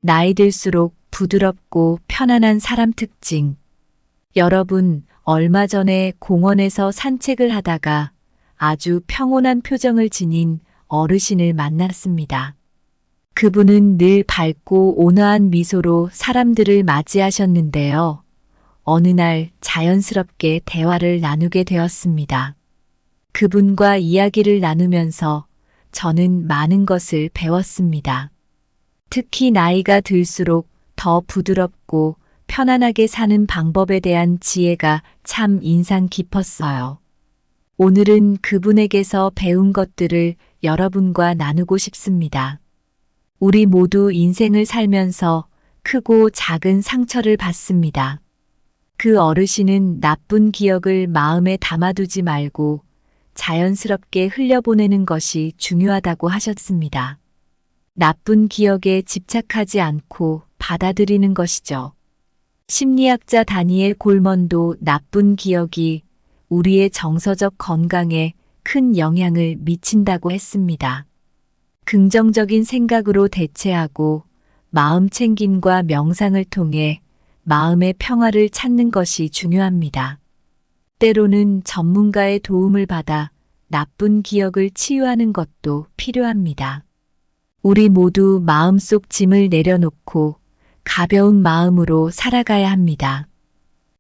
나이 들수록 부드럽고 편안한 사람 특징. 여러분, 얼마 전에 공원에서 산책을 하다가 아주 평온한 표정을 지닌 어르신을 만났습니다. 그분은 늘 밝고 온화한 미소로 사람들을 맞이하셨는데요. 어느 날 자연스럽게 대화를 나누게 되었습니다. 그분과 이야기를 나누면서 저는 많은 것을 배웠습니다. 특히 나이가 들수록 더 부드럽고 편안하게 사는 방법에 대한 지혜가 참 인상 깊었어요. 오늘은 그분에게서 배운 것들을 여러분과 나누고 싶습니다. 우리 모두 인생을 살면서 크고 작은 상처를 받습니다. 그 어르신은 나쁜 기억을 마음에 담아두지 말고 자연스럽게 흘려보내는 것이 중요하다고 하셨습니다. 나쁜 기억에 집착하지 않고 받아들이는 것이죠. 심리학자 다니엘 골먼도 나쁜 기억이 우리의 정서적 건강에 큰 영향을 미친다고 했습니다. 긍정적인 생각으로 대체하고 마음 챙김과 명상을 통해 마음의 평화를 찾는 것이 중요합니다. 때로는 전문가의 도움을 받아 나쁜 기억을 치유하는 것도 필요합니다. 우리 모두 마음속 짐을 내려놓고 가벼운 마음으로 살아가야 합니다.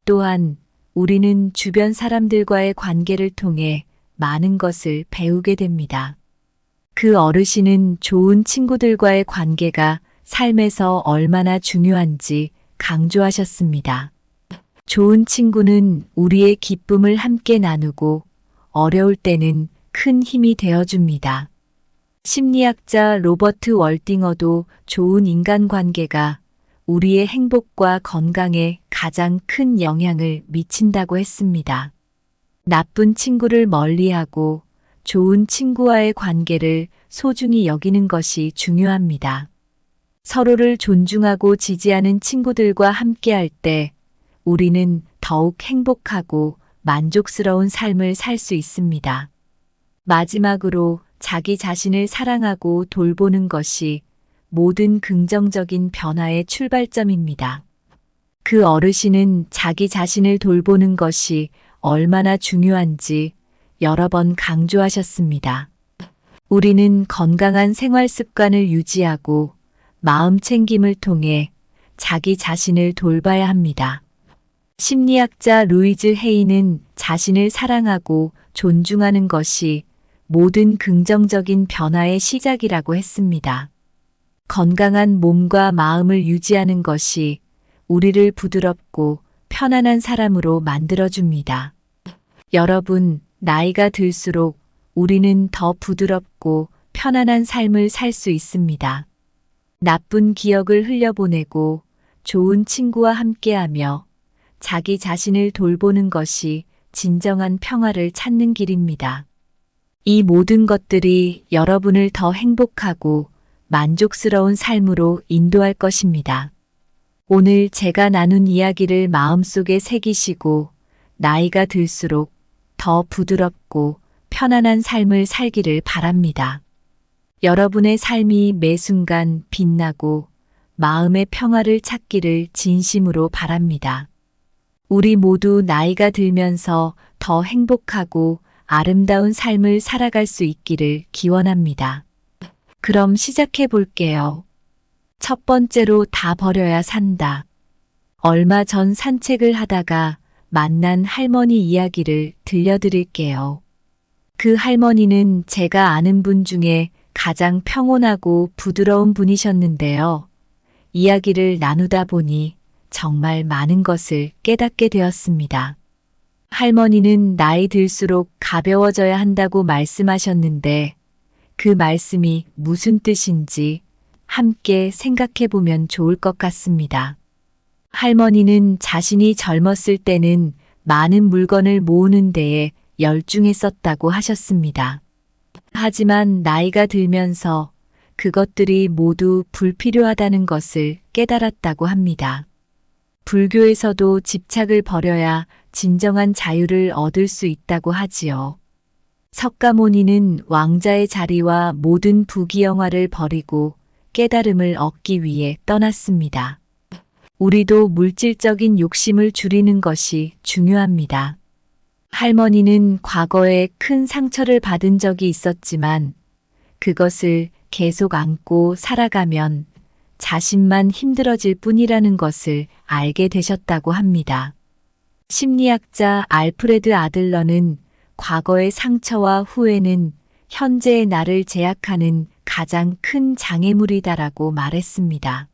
또한 우리는 주변 사람들과의 관계를 통해 많은 것을 배우게 됩니다. 그 어르신은 좋은 친구들과의 관계가 삶에서 얼마나 중요한지 강조하셨습니다. 좋은 친구는 우리의 기쁨을 함께 나누고 어려울 때는 큰 힘이 되어줍니다. 심리학자 로버트 월딩어도 좋은 인간관계가 우리의 행복과 건강에 가장 큰 영향을 미친다고 했습니다. 나쁜 친구를 멀리하고 좋은 친구와의 관계를 소중히 여기는 것이 중요합니다. 서로를 존중하고 지지하는 친구들과 함께할 때 우리는 더욱 행복하고 만족스러운 삶을 살 수 있습니다. 마지막으로 자기 자신을 사랑하고 돌보는 것이 모든 긍정적인 변화의 출발점입니다. 그 어르신은 자기 자신을 돌보는 것이 얼마나 중요한지 여러 번 강조하셨습니다. 우리는 건강한 생활 습관을 유지하고 마음 챙김을 통해 자기 자신을 돌봐야 합니다. 심리학자 루이즈 헤이는 자신을 사랑하고 존중하는 것이 모든 긍정적인 변화의 시작이라고 했습니다. 건강한 몸과 마음을 유지하는 것이 우리를 부드럽고 편안한 사람으로 만들어줍니다. 여러분, 나이가 들수록 우리는 더 부드럽고 편안한 삶을 살 수 있습니다. 나쁜 기억을 흘려보내고 좋은 친구와 함께하며 자기 자신을 돌보는 것이 진정한 평화를 찾는 길입니다. 이 모든 것들이 여러분을 더 행복하고 만족스러운 삶으로 인도할 것입니다. 오늘 제가 나눈 이야기를 마음속에 새기시고 나이가 들수록 더 부드럽고 편안한 삶을 살기를 바랍니다. 여러분의 삶이 매 순간 빛나고 마음의 평화를 찾기를 진심으로 바랍니다. 우리 모두 나이가 들면서 더 행복하고 아름다운 삶을 살아갈 수 있기를 기원합니다. 그럼 시작해 볼게요. 첫 번째로 다 버려야 산다. 얼마 전 산책을 하다가 만난 할머니 이야기를 들려드릴게요. 그 할머니는 제가 아는 분 중에 가장 평온하고 부드러운 분이셨는데요. 이야기를 나누다 보니 정말 많은 것을 깨닫게 되었습니다. 할머니는 나이 들수록 가벼워져야 한다고 말씀하셨는데 그 말씀이 무슨 뜻인지 함께 생각해 보면 좋을 것 같습니다. 할머니는 자신이 젊었을 때는 많은 물건을 모으는 데에 열중했었다고 하셨습니다. 하지만 나이가 들면서 그것들이 모두 불필요하다는 것을 깨달았다고 합니다. 불교에서도 집착을 버려야 진정한 자유를 얻을 수 있다고 하지요. 석가모니는 왕자의 자리와 모든 부귀영화를 버리고 깨달음을 얻기 위해 떠났습니다. 우리도 물질적인 욕심을 줄이는 것이 중요합니다. 할머니는 과거에 큰 상처를 받은 적이 있었지만 그것을 계속 안고 살아가면 자신만 힘들어질 뿐이라는 것을 알게 되셨다고 합니다. 심리학자 알프레드 아들러는 과거의 상처와 후회는 현재의 나를 제약하는 가장 큰 장애물이다라고 말했습니다.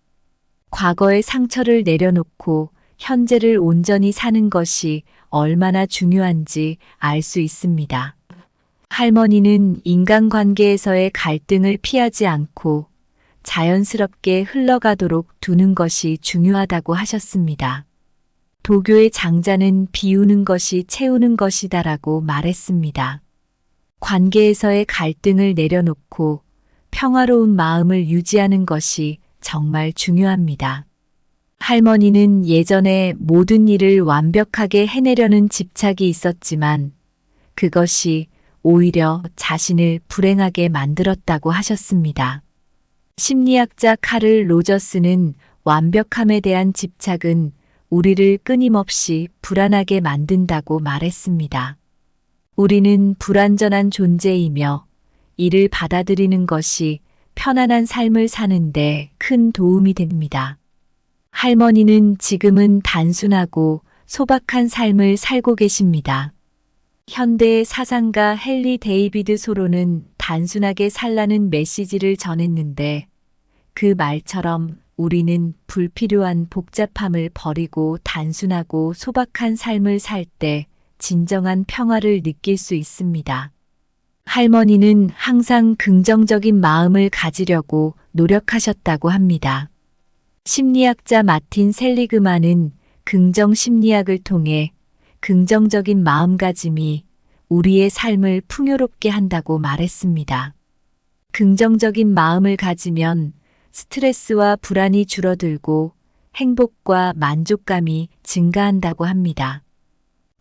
과거의 상처를 내려놓고 현재를 온전히 사는 것이 얼마나 중요한지 알 수 있습니다. 할머니는 인간관계에서의 갈등을 피하지 않고 자연스럽게 흘러가도록 두는 것이 중요하다고 하셨습니다. 도교의 장자는 비우는 것이 채우는 것이다라고 말했습니다. 관계에서의 갈등을 내려놓고 평화로운 마음을 유지하는 것이 정말 중요합니다. 할머니는 예전에 모든 일을 완벽하게 해내려는 집착이 있었지만 그것이 오히려 자신을 불행하게 만들었다고 하셨습니다. 심리학자 카를 로저스는 완벽함에 대한 집착은 우리를 끊임없이 불안하게 만든다고 말했습니다. 우리는 불완전한 존재이며 이를 받아들이는 것이 편안한 삶을 사는데 큰 도움이 됩니다. 할머니는 지금은 단순하고 소박한 삶을 살고 계십니다. 현대의 사상가 헨리 데이비드 소로는 단순하게 살라는 메시지를 전했는데 그 말처럼 우리는 불필요한 복잡함을 버리고 단순하고 소박한 삶을 살 때 진정한 평화를 느낄 수 있습니다. 할머니는 항상 긍정적인 마음을 가지려고 노력하셨다고 합니다. 심리학자 마틴 셀리그만은 긍정 심리학을 통해 긍정적인 마음가짐이 우리의 삶을 풍요롭게 한다고 말했습니다. 긍정적인 마음을 가지면 스트레스와 불안이 줄어들고 행복과 만족감이 증가한다고 합니다.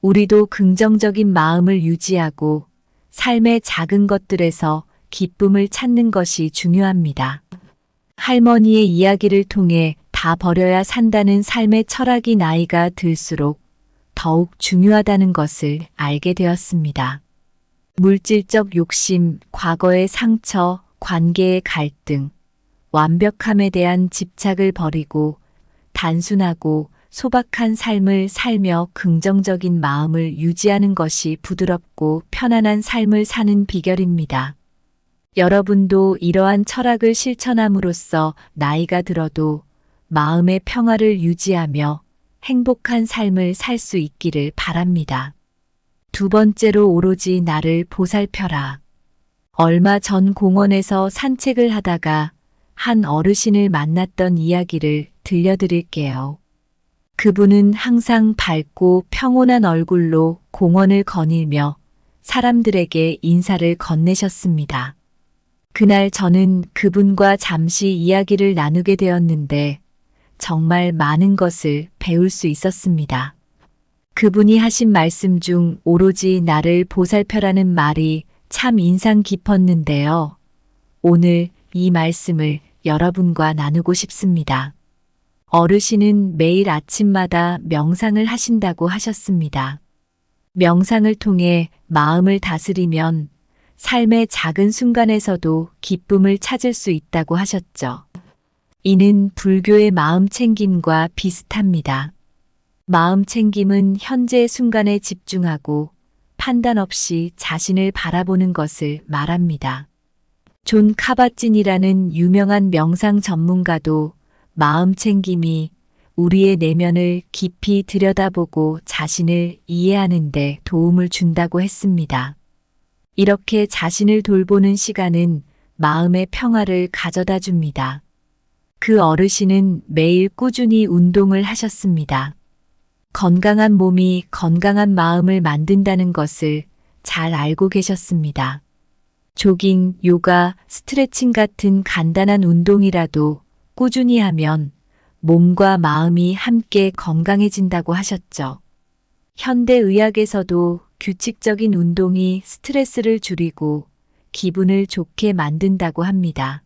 우리도 긍정적인 마음을 유지하고 삶의 작은 것들에서 기쁨을 찾는 것이 중요합니다. 할머니의 이야기를 통해 다 버려야 산다는 삶의 철학이 나이가 들수록 더욱 중요하다는 것을 알게 되었습니다. 물질적 욕심, 과거의 상처, 관계의 갈등, 완벽함에 대한 집착을 버리고 단순하고 소박한 삶을 살며 긍정적인 마음을 유지하는 것이 부드럽고 편안한 삶을 사는 비결입니다. 여러분도 이러한 철학을 실천함으로써 나이가 들어도 마음의 평화를 유지하며 행복한 삶을 살 수 있기를 바랍니다. 두 번째로 오로지 나를 보살펴라. 얼마 전 공원에서 산책을 하다가 한 어르신을 만났던 이야기를 들려드릴게요. 그분은 항상 밝고 평온한 얼굴로 공원을 거닐며 사람들에게 인사를 건네셨습니다. 그날 저는 그분과 잠시 이야기를 나누게 되었는데 정말 많은 것을 배울 수 있었습니다. 그분이 하신 말씀 중 오로지 나를 보살펴라는 말이 참 인상 깊었는데요. 오늘 이 말씀을 여러분과 나누고 싶습니다. 어르신은 매일 아침마다 명상을 하신다고 하셨습니다. 명상을 통해 마음을 다스리면 삶의 작은 순간에서도 기쁨을 찾을 수 있다고 하셨죠. 이는 불교의 마음 챙김과 비슷합니다. 마음 챙김은 현재의 순간에 집중하고 판단 없이 자신을 바라보는 것을 말합니다. 존 카바진이라는 유명한 명상 전문가도 마음 챙김이 우리의 내면을 깊이 들여다보고 자신을 이해하는 데 도움을 준다고 했습니다. 이렇게 자신을 돌보는 시간은 마음의 평화를 가져다 줍니다. 그 어르신은 매일 꾸준히 운동을 하셨습니다. 건강한 몸이 건강한 마음을 만든다는 것을 잘 알고 계셨습니다. 조깅, 요가, 스트레칭 같은 간단한 운동이라도 꾸준히 하면 몸과 마음이 함께 건강해진다고 하셨죠. 현대의학에서도 규칙적인 운동이 스트레스를 줄이고 기분을 좋게 만든다고 합니다.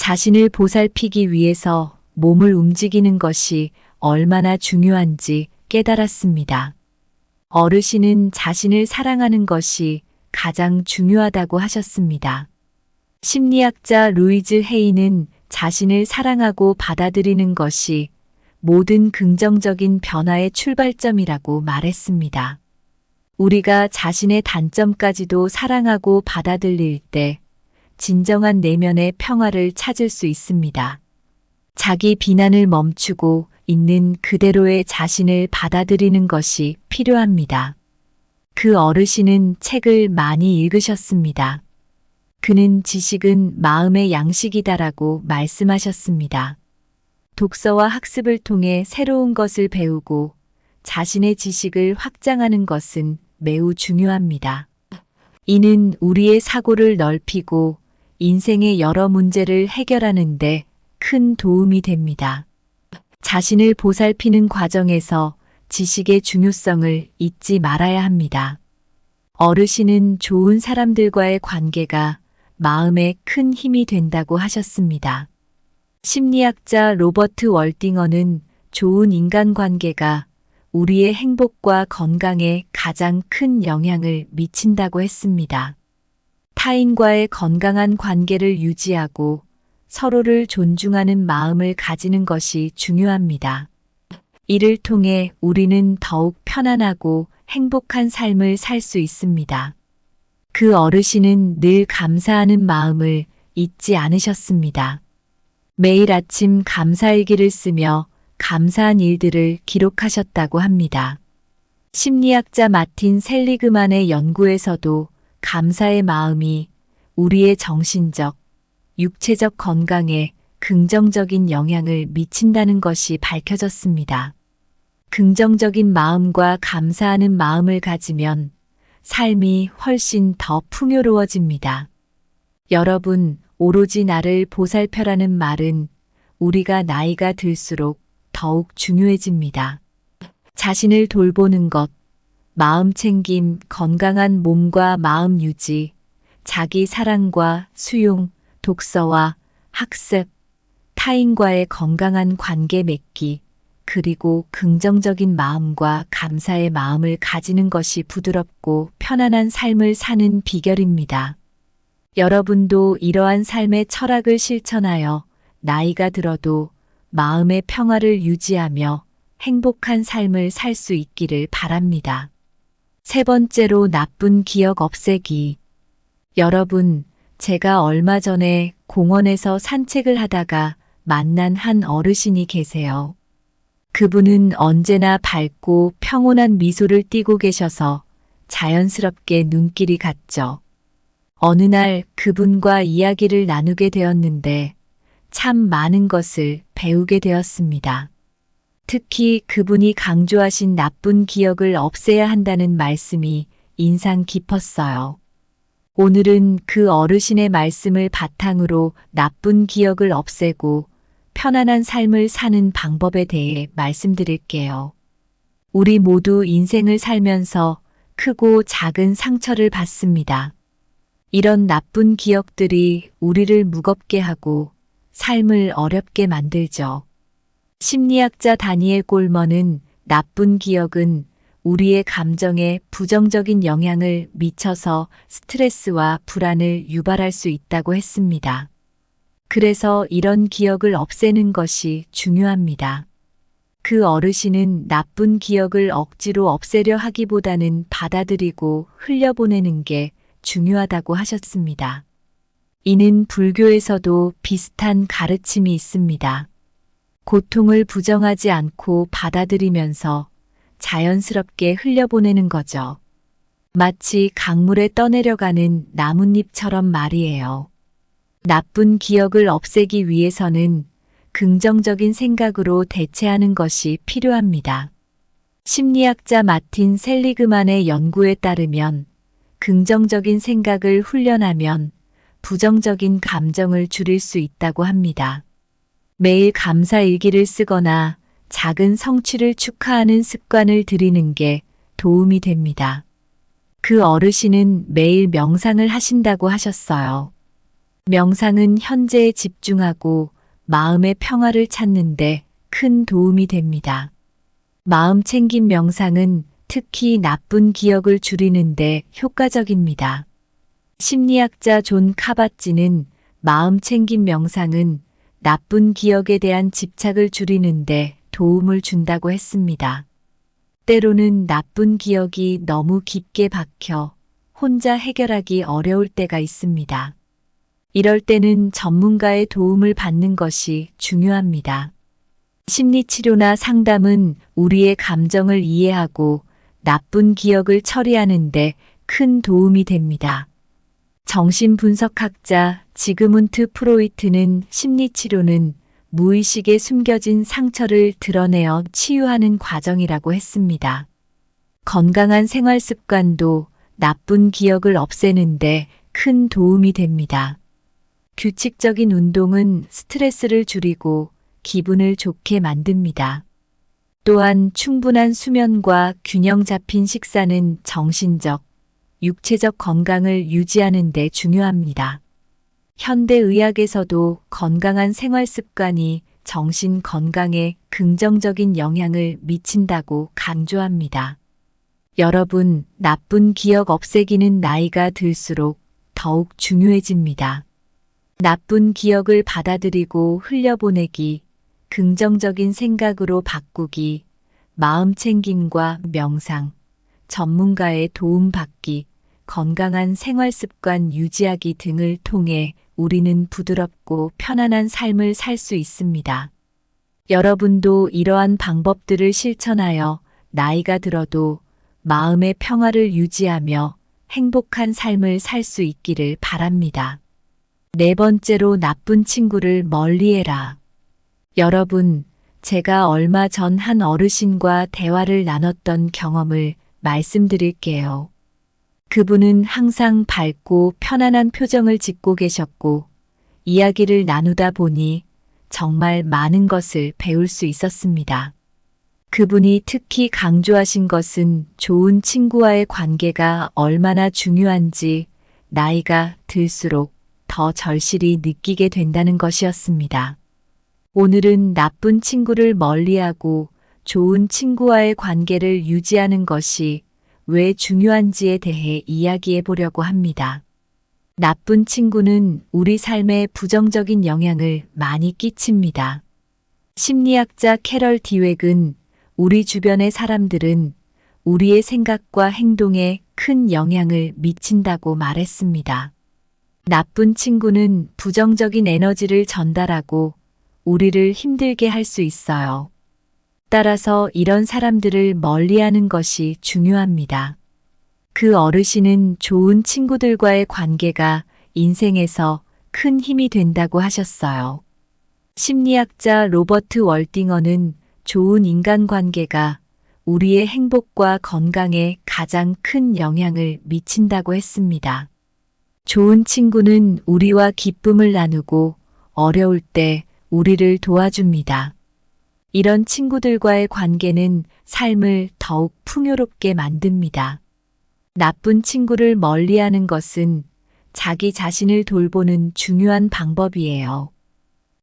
자신을 보살피기 위해서 몸을 움직이는 것이 얼마나 중요한지 깨달았습니다. 어르신은 자신을 사랑하는 것이 가장 중요하다고 하셨습니다. 심리학자 루이즈 헤이는 자신을 사랑하고 받아들이는 것이 모든 긍정적인 변화의 출발점이라고 말했습니다. 우리가 자신의 단점까지도 사랑하고 받아들일 때 진정한 내면의 평화를 찾을 수 있습니다. 자기 비난을 멈추고 있는 그대로의 자신을 받아들이는 것이 필요합니다. 그 어르신은 책을 많이 읽으셨습니다. 그는 지식은 마음의 양식이다라고 말씀하셨습니다. 독서와 학습을 통해 새로운 것을 배우고 자신의 지식을 확장하는 것은 매우 중요합니다. 이는 우리의 사고를 넓히고 인생의 여러 문제를 해결하는 데 큰 도움이 됩니다. 자신을 보살피는 과정에서 지식의 중요성을 잊지 말아야 합니다. 어르신은 좋은 사람들과의 관계가 마음에 큰 힘이 된다고 하셨습니다. 심리학자 로버트 월딩어는 좋은 인간관계가 우리의 행복과 건강에 가장 큰 영향을 미친다고 했습니다. 타인과의 건강한 관계를 유지하고 서로를 존중하는 마음을 가지는 것이 중요합니다. 이를 통해 우리는 더욱 편안하고 행복한 삶을 살 수 있습니다. 그 어르신은 늘 감사하는 마음을 잊지 않으셨습니다. 매일 아침 감사일기를 쓰며 감사한 일들을 기록하셨다고 합니다. 심리학자 마틴 셀리그만의 연구에서도 감사의 마음이 우리의 정신적, 육체적 건강에 긍정적인 영향을 미친다는 것이 밝혀졌습니다. 긍정적인 마음과 감사하는 마음을 가지면 삶이 훨씬 더 풍요로워집니다. 여러분, 오로지 나를 보살펴라는 말은 우리가 나이가 들수록 더욱 중요해집니다. 자신을 돌보는 것, 마음 챙김, 건강한 몸과 마음 유지, 자기 사랑과 수용, 독서와 학습, 타인과의 건강한 관계 맺기, 그리고 긍정적인 마음과 감사의 마음을 가지는 것이 부드럽고 편안한 삶을 사는 비결입니다. 여러분도 이러한 삶의 철학을 실천하여 나이가 들어도 마음의 평화를 유지하며 행복한 삶을 살 수 있기를 바랍니다. 세 번째로 나쁜 기억 없애기. 여러분, 제가 얼마 전에 공원에서 산책을 하다가 만난 한 어르신이 계세요. 그분은 언제나 밝고 평온한 미소를 띠고 계셔서 자연스럽게 눈길이 갔죠. 어느 날 그분과 이야기를 나누게 되었는데 참 많은 것을 배우게 되었습니다. 특히 그분이 강조하신 나쁜 기억을 없애야 한다는 말씀이 인상 깊었어요. 오늘은 그 어르신의 말씀을 바탕으로 나쁜 기억을 없애고 편안한 삶을 사는 방법에 대해 말씀드릴게요. 우리 모두 인생을 살면서 크고 작은 상처를 받습니다. 이런 나쁜 기억들이 우리를 무겁게 하고 삶을 어렵게 만들죠. 심리학자 다니엘 꼴먼은 나쁜 기억은 우리의 감정에 부정적인 영향을 미쳐서 스트레스와 불안을 유발할 수 있다고 했습니다. 그래서 이런 기억을 없애는 것이 중요합니다. 그 어르신은 나쁜 기억을 억지로 없애려 하기보다는 받아들이고 흘려보내는 게 중요하다고 하셨습니다. 이는 불교에서도 비슷한 가르침이 있습니다. 고통을 부정하지 않고 받아들이면서 자연스럽게 흘려보내는 거죠. 마치 강물에 떠내려가는 나뭇잎처럼 말이에요. 나쁜 기억을 없애기 위해서는 긍정적인 생각으로 대체하는 것이 필요합니다. 심리학자 마틴 셀리그만의 연구에 따르면 긍정적인 생각을 훈련하면 부정적인 감정을 줄일 수 있다고 합니다. 매일 감사 일기를 쓰거나 작은 성취를 축하하는 습관을 들이는 게 도움이 됩니다. 그 어르신은 매일 명상을 하신다고 하셨어요. 명상은 현재에 집중하고 마음의 평화를 찾는데 큰 도움이 됩니다. 마음 챙김 명상은 특히 나쁜 기억을 줄이는데 효과적입니다. 심리학자 존 카바찌는 마음 챙김 명상은 나쁜 기억에 대한 집착을 줄이는데 도움을 준다고 했습니다. 때로는 나쁜 기억이 너무 깊게 박혀 혼자 해결하기 어려울 때가 있습니다. 이럴 때는 전문가의 도움을 받는 것이 중요합니다. 심리치료나 상담은 우리의 감정을 이해하고 나쁜 기억을 처리하는데 큰 도움이 됩니다. 정신분석학자 지그문트 프로이트는 심리치료는 무의식에 숨겨진 상처를 드러내어 치유하는 과정이라고 했습니다. 건강한 생활 습관도 나쁜 기억을 없애는데 큰 도움이 됩니다. 규칙적인 운동은 스트레스를 줄이고 기분을 좋게 만듭니다. 또한 충분한 수면과 균형 잡힌 식사는 정신적, 육체적 건강을 유지하는 데 중요합니다. 현대의학에서도 건강한 생활 습관이 정신 건강에 긍정적인 영향을 미친다고 강조합니다. 여러분, 나쁜 기억 없애기는 나이가 들수록 더욱 중요해집니다. 나쁜 기억을 받아들이고 흘려보내기, 긍정적인 생각으로 바꾸기, 마음 챙김과 명상, 전문가의 도움 받기, 건강한 생활 습관 유지하기 등을 통해 우리는 부드럽고 편안한 삶을 살 수 있습니다. 여러분도 이러한 방법들을 실천하여 나이가 들어도 마음의 평화를 유지하며 행복한 삶을 살 수 있기를 바랍니다. 네 번째로 나쁜 친구를 멀리해라. 여러분, 제가 얼마 전 한 어르신과 대화를 나눴던 경험을 말씀드릴게요. 그분은 항상 밝고 편안한 표정을 짓고 계셨고, 이야기를 나누다 보니 정말 많은 것을 배울 수 있었습니다. 그분이 특히 강조하신 것은 좋은 친구와의 관계가 얼마나 중요한지 나이가 들수록 더 절실히 느끼게 된다는 것이었습니다. 오늘은 나쁜 친구를 멀리하고 좋은 친구와의 관계를 유지하는 것이 왜 중요한지에 대해 이야기해 보려고 합니다. 나쁜 친구는 우리 삶에 부정적인 영향을 많이 끼칩니다. 심리학자 캐럴 디웩은 우리 주변의 사람들은 우리의 생각과 행동에 큰 영향을 미친다고 말했습니다. 나쁜 친구는 부정적인 에너지를 전달하고 우리를 힘들게 할 수 있어요. 따라서 이런 사람들을 멀리하는 것이 중요합니다. 그 어르신은 좋은 친구들과의 관계가 인생에서 큰 힘이 된다고 하셨어요. 심리학자 로버트 월딩어는 좋은 인간관계가 우리의 행복과 건강에 가장 큰 영향을 미친다고 했습니다. 좋은 친구는 우리와 기쁨을 나누고 어려울 때 우리를 도와줍니다. 이런 친구들과의 관계는 삶을 더욱 풍요롭게 만듭니다. 나쁜 친구를 멀리하는 것은 자기 자신을 돌보는 중요한 방법이에요.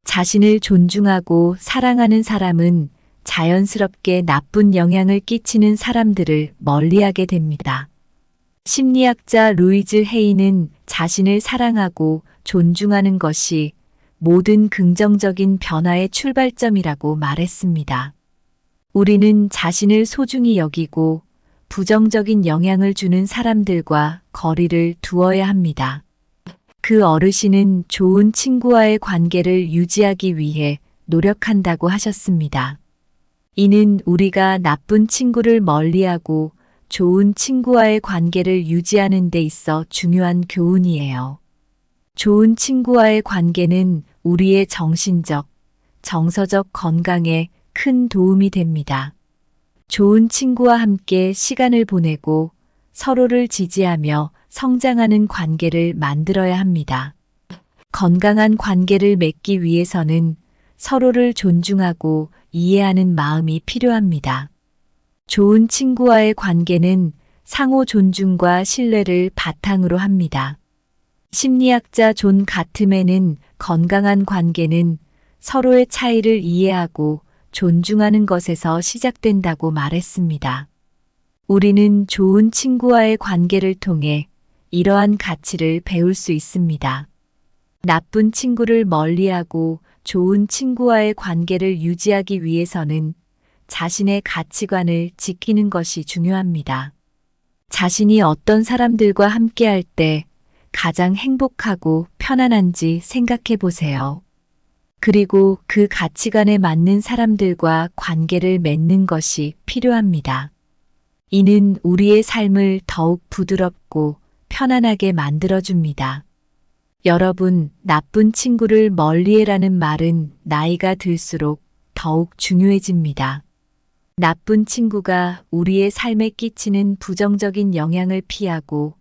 자신을 존중하고 사랑하는 사람은 자연스럽게 나쁜 영향을 끼치는 사람들을 멀리하게 됩니다. 심리학자 루이즈 헤이는 자신을 사랑하고 존중하는 것이 모든 긍정적인 변화의 출발점이라고 말했습니다. 우리는 자신을 소중히 여기고 부정적인 영향을 주는 사람들과 거리를 두어야 합니다. 그 어르신은 좋은 친구와의 관계를 유지하기 위해 노력한다고 하셨습니다. 이는 우리가 나쁜 친구를 멀리하고 좋은 친구와의 관계를 유지하는 데 있어 중요한 교훈이에요. 좋은 친구와의 관계는 우리의 정신적, 정서적 건강에 큰 도움이 됩니다. 좋은 친구와 함께 시간을 보내고 서로를 지지하며 성장하는 관계를 만들어야 합니다. 건강한 관계를 맺기 위해서는 서로를 존중하고 이해하는 마음이 필요합니다. 좋은 친구와의 관계는 상호 존중과 신뢰를 바탕으로 합니다. 심리학자 존 가트맨은 건강한 관계는 서로의 차이를 이해하고 존중하는 것에서 시작된다고 말했습니다. 우리는 좋은 친구와의 관계를 통해 이러한 가치를 배울 수 있습니다. 나쁜 친구를 멀리하고 좋은 친구와의 관계를 유지하기 위해서는 자신의 가치관을 지키는 것이 중요합니다. 자신이 어떤 사람들과 함께할 때 가장 행복하고 편안한지 생각해 보세요. 그리고 그 가치관에 맞는 사람들과 관계를 맺는 것이 필요합니다. 이는 우리의 삶을 더욱 부드럽고 편안하게 만들어줍니다. 여러분, 나쁜 친구를 멀리해라는 말은 나이가 들수록 더욱 중요해집니다. 나쁜 친구가 우리의 삶에 끼치는 부정적인 영향을 피하고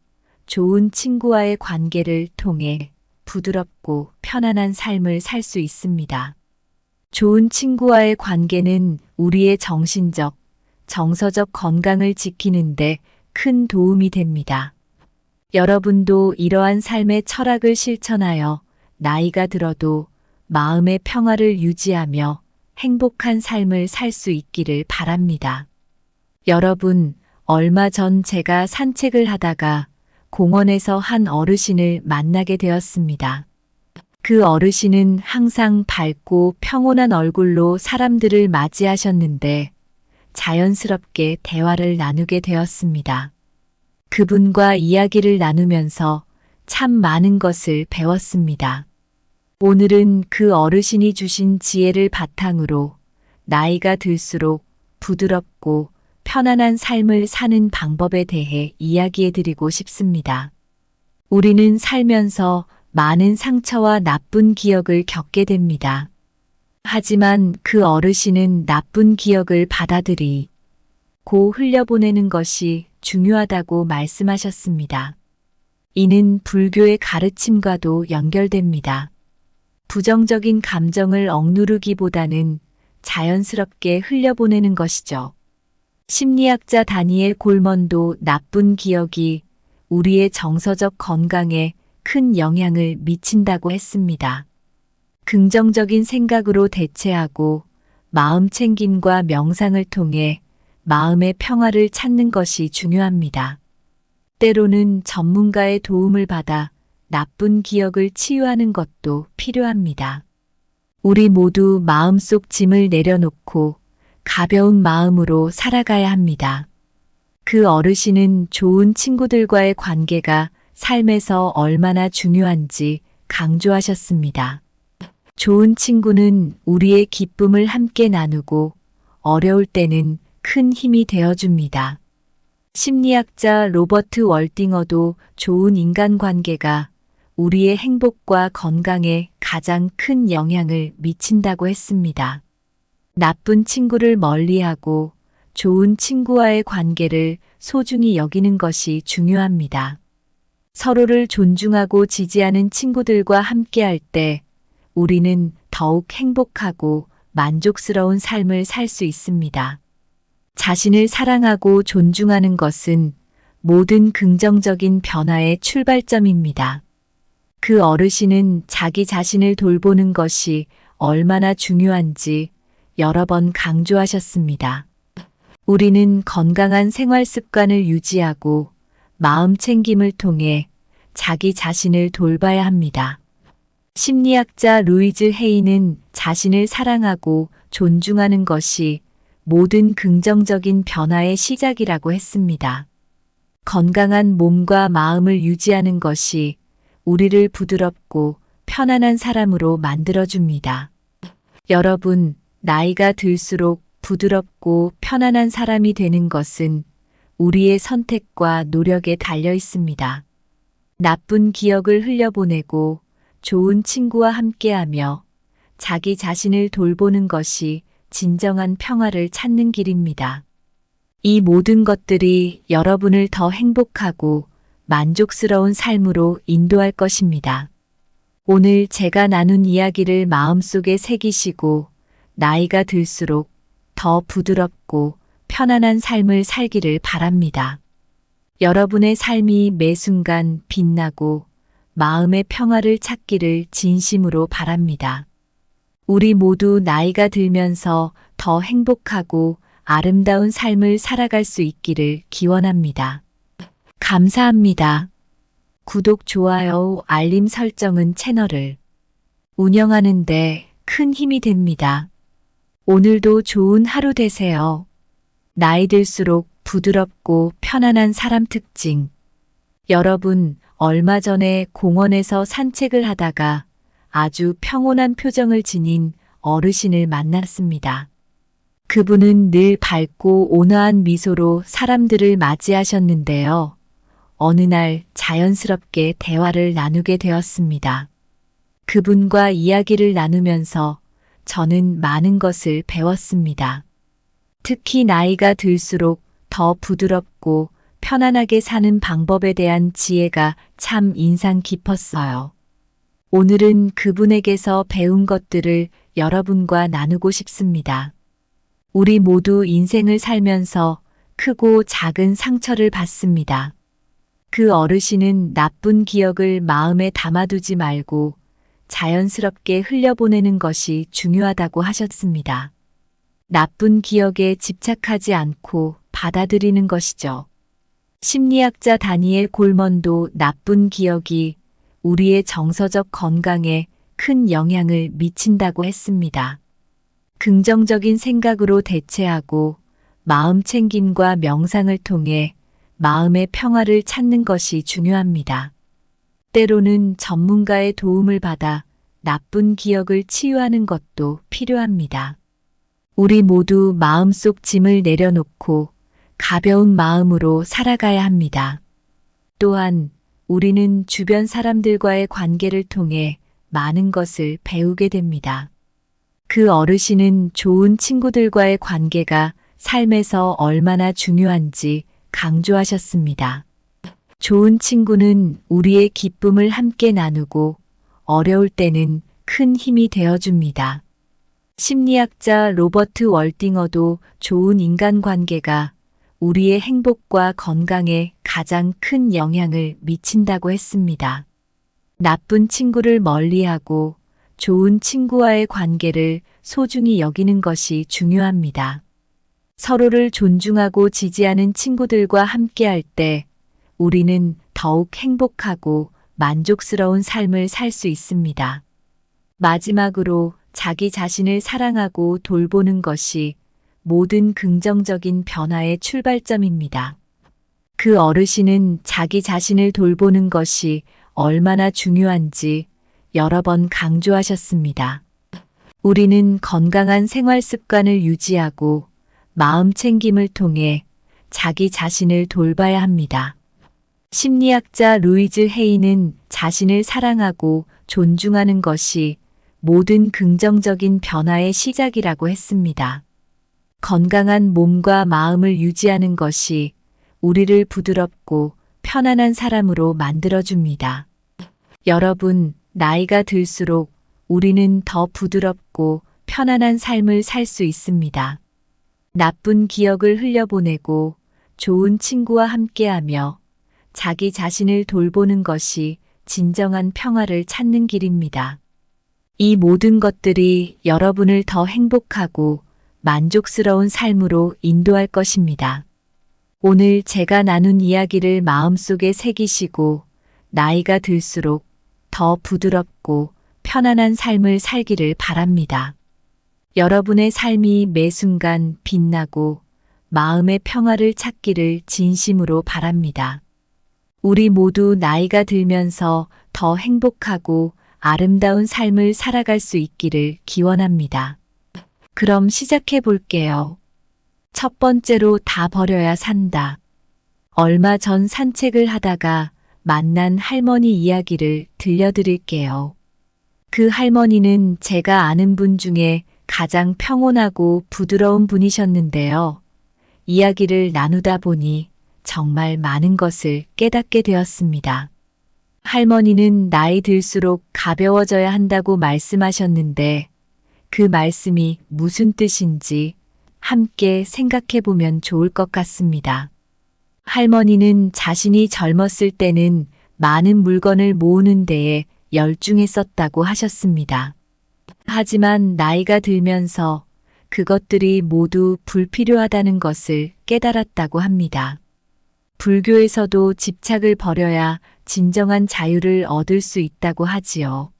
좋은 친구와의 관계를 통해 부드럽고 편안한 삶을 살 수 있습니다. 좋은 친구와의 관계는 우리의 정신적, 정서적 건강을 지키는데 큰 도움이 됩니다. 여러분도 이러한 삶의 철학을 실천하여 나이가 들어도 마음의 평화를 유지하며 행복한 삶을 살 수 있기를 바랍니다. 여러분, 얼마 전 제가 산책을 하다가 공원에서 한 어르신을 만나게 되었습니다. 그 어르신은 항상 밝고 평온한 얼굴로 사람들을 맞이하셨는데 자연스럽게 대화를 나누게 되었습니다. 그분과 이야기를 나누면서 참 많은 것을 배웠습니다. 오늘은 그 어르신이 주신 지혜를 바탕으로 나이가 들수록 부드럽고 편안한 삶을 사는 방법에 대해 이야기해 드리고 싶습니다. 우리는 살면서 많은 상처와 나쁜 기억을 겪게 됩니다. 하지만 그 어르신은 나쁜 기억을 받아들이고 흘려보내는 것이 중요하다고 말씀하셨습니다. 이는 불교의 가르침과도 연결됩니다. 부정적인 감정을 억누르기보다는 자연스럽게 흘려보내는 것이죠. 심리학자 다니엘 골먼도 나쁜 기억이 우리의 정서적 건강에 큰 영향을 미친다고 했습니다. 긍정적인 생각으로 대체하고 마음 챙김과 명상을 통해 마음의 평화를 찾는 것이 중요합니다. 때로는 전문가의 도움을 받아 나쁜 기억을 치유하는 것도 필요합니다. 우리 모두 마음속 짐을 내려놓고 가벼운 마음으로 살아가야 합니다. 그 어르신은 좋은 친구들과의 관계가 삶에서 얼마나 중요한지 강조하셨습니다. 좋은 친구는 우리의 기쁨을 함께 나누고 어려울 때는 큰 힘이 되어줍니다. 심리학자 로버트 월딩어도 좋은 인간관계가 우리의 행복과 건강에 가장 큰 영향을 미친다고 했습니다. 나쁜 친구를 멀리하고 좋은 친구와의 관계를 소중히 여기는 것이 중요합니다. 서로를 존중하고 지지하는 친구들과 함께할 때 우리는 더욱 행복하고 만족스러운 삶을 살 수 있습니다. 자신을 사랑하고 존중하는 것은 모든 긍정적인 변화의 출발점입니다. 그 어르신은 자기 자신을 돌보는 것이 얼마나 중요한지 여러 번 강조하셨습니다. 우리는 건강한 생활 습관을 유지하고 마음 챙김을 통해 자기 자신을 돌봐야 합니다. 심리학자 루이즈 헤이는 자신을 사랑하고 존중하는 것이 모든 긍정적인 변화의 시작이라고 했습니다. 건강한 몸과 마음을 유지하는 것이 우리를 부드럽고 편안한 사람으로 만들어줍니다. 여러분, 나이가 들수록 부드럽고 편안한 사람이 되는 것은 우리의 선택과 노력에 달려 있습니다. 나쁜 기억을 흘려보내고 좋은 친구와 함께하며 자기 자신을 돌보는 것이 진정한 평화를 찾는 길입니다. 이 모든 것들이 여러분을 더 행복하고 만족스러운 삶으로 인도할 것입니다. 오늘 제가 나눈 이야기를 마음속에 새기시고 나이가 들수록 더 부드럽고 편안한 삶을 살기를 바랍니다. 여러분의 삶이 매 순간 빛나고 마음의 평화를 찾기를 진심으로 바랍니다. 우리 모두 나이가 들면서 더 행복하고 아름다운 삶을 살아갈 수 있기를 기원합니다. 감사합니다. 구독, 좋아요, 알림 설정은 채널을 운영하는데 큰 힘이 됩니다. 오늘도 좋은 하루 되세요. 나이 들수록 부드럽고 편안한 사람 특징. 여러분, 얼마 전에 공원에서 산책을 하다가 아주 평온한 표정을 지닌 어르신을 만났습니다. 그분은 늘 밝고 온화한 미소로 사람들을 맞이하셨는데요. 어느 날 자연스럽게 대화를 나누게 되었습니다. 그분과 이야기를 나누면서 저는 많은 것을 배웠습니다. 특히 나이가 들수록 더 부드럽고 편안하게 사는 방법에 대한 지혜가 참 인상 깊었어요. 오늘은 그분에게서 배운 것들을 여러분과 나누고 싶습니다. 우리 모두 인생을 살면서 크고 작은 상처를 받습니다. 그 어르신은 나쁜 기억을 마음에 담아두지 말고 자연스럽게 흘려보내는 것이 중요하다고 하셨습니다. 나쁜 기억에 집착하지 않고 받아들이는 것이죠. 심리학자 다니엘 골먼도 나쁜 기억이 우리의 정서적 건강에 큰 영향을 미친다고 했습니다. 긍정적인 생각으로 대체하고 마음 챙김과 명상을 통해 마음의 평화를 찾는 것이 중요합니다. 때로는 전문가의 도움을 받아 나쁜 기억을 치유하는 것도 필요합니다. 우리 모두 마음속 짐을 내려놓고 가벼운 마음으로 살아가야 합니다. 또한 우리는 주변 사람들과의 관계를 통해 많은 것을 배우게 됩니다. 그 어르신은 좋은 친구들과의 관계가 삶에서 얼마나 중요한지 강조하셨습니다. 좋은 친구는 우리의 기쁨을 함께 나누고 어려울 때는 큰 힘이 되어줍니다. 심리학자 로버트 월딩어도 좋은 인간관계가 우리의 행복과 건강에 가장 큰 영향을 미친다고 했습니다. 나쁜 친구를 멀리하고 좋은 친구와의 관계를 소중히 여기는 것이 중요합니다. 서로를 존중하고 지지하는 친구들과 함께할 때 우리는 더욱 행복하고 만족스러운 삶을 살 수 있습니다. 마지막으로 자기 자신을 사랑하고 돌보는 것이 모든 긍정적인 변화의 출발점입니다. 그 어르신은 자기 자신을 돌보는 것이 얼마나 중요한지 여러 번 강조하셨습니다. 우리는 건강한 생활 습관을 유지하고 마음 챙김을 통해 자기 자신을 돌봐야 합니다. 심리학자 루이즈 헤이는 자신을 사랑하고 존중하는 것이 모든 긍정적인 변화의 시작이라고 했습니다. 건강한 몸과 마음을 유지하는 것이 우리를 부드럽고 편안한 사람으로 만들어줍니다. 여러분, 나이가 들수록 우리는 더 부드럽고 편안한 삶을 살 수 있습니다. 나쁜 기억을 흘려보내고 좋은 친구와 함께하며 자기 자신을 돌보는 것이 진정한 평화를 찾는 길입니다. 이 모든 것들이 여러분을 더 행복하고 만족스러운 삶으로 인도할 것입니다. 오늘 제가 나눈 이야기를 마음속에 새기시고 나이가 들수록 더 부드럽고 편안한 삶을 살기를 바랍니다. 여러분의 삶이 매 순간 빛나고 마음의 평화를 찾기를 진심으로 바랍니다. 우리 모두 나이가 들면서 더 행복하고 아름다운 삶을 살아갈 수 있기를 기원합니다. 그럼 시작해 볼게요. 첫 번째로 다 버려야 산다. 얼마 전 산책을 하다가 만난 할머니 이야기를 들려드릴게요. 그 할머니는 제가 아는 분 중에 가장 평온하고 부드러운 분이셨는데요. 이야기를 나누다 보니 정말 많은 것을 깨닫게 되었습니다. 할머니는 나이 들수록 가벼워져야 한다고 말씀하셨는데 그 말씀이 무슨 뜻인지 함께 생각해 보면 좋을 것 같습니다. 할머니는 자신이 젊었을 때는 많은 물건을 모으는 데에 열중했었다고 하셨습니다. 하지만 나이가 들면서 그것들이 모두 불필요하다는 것을 깨달았다고 합니다. 불교에서도 집착을 버려야 진정한 자유를 얻을 수 있다고 하지요.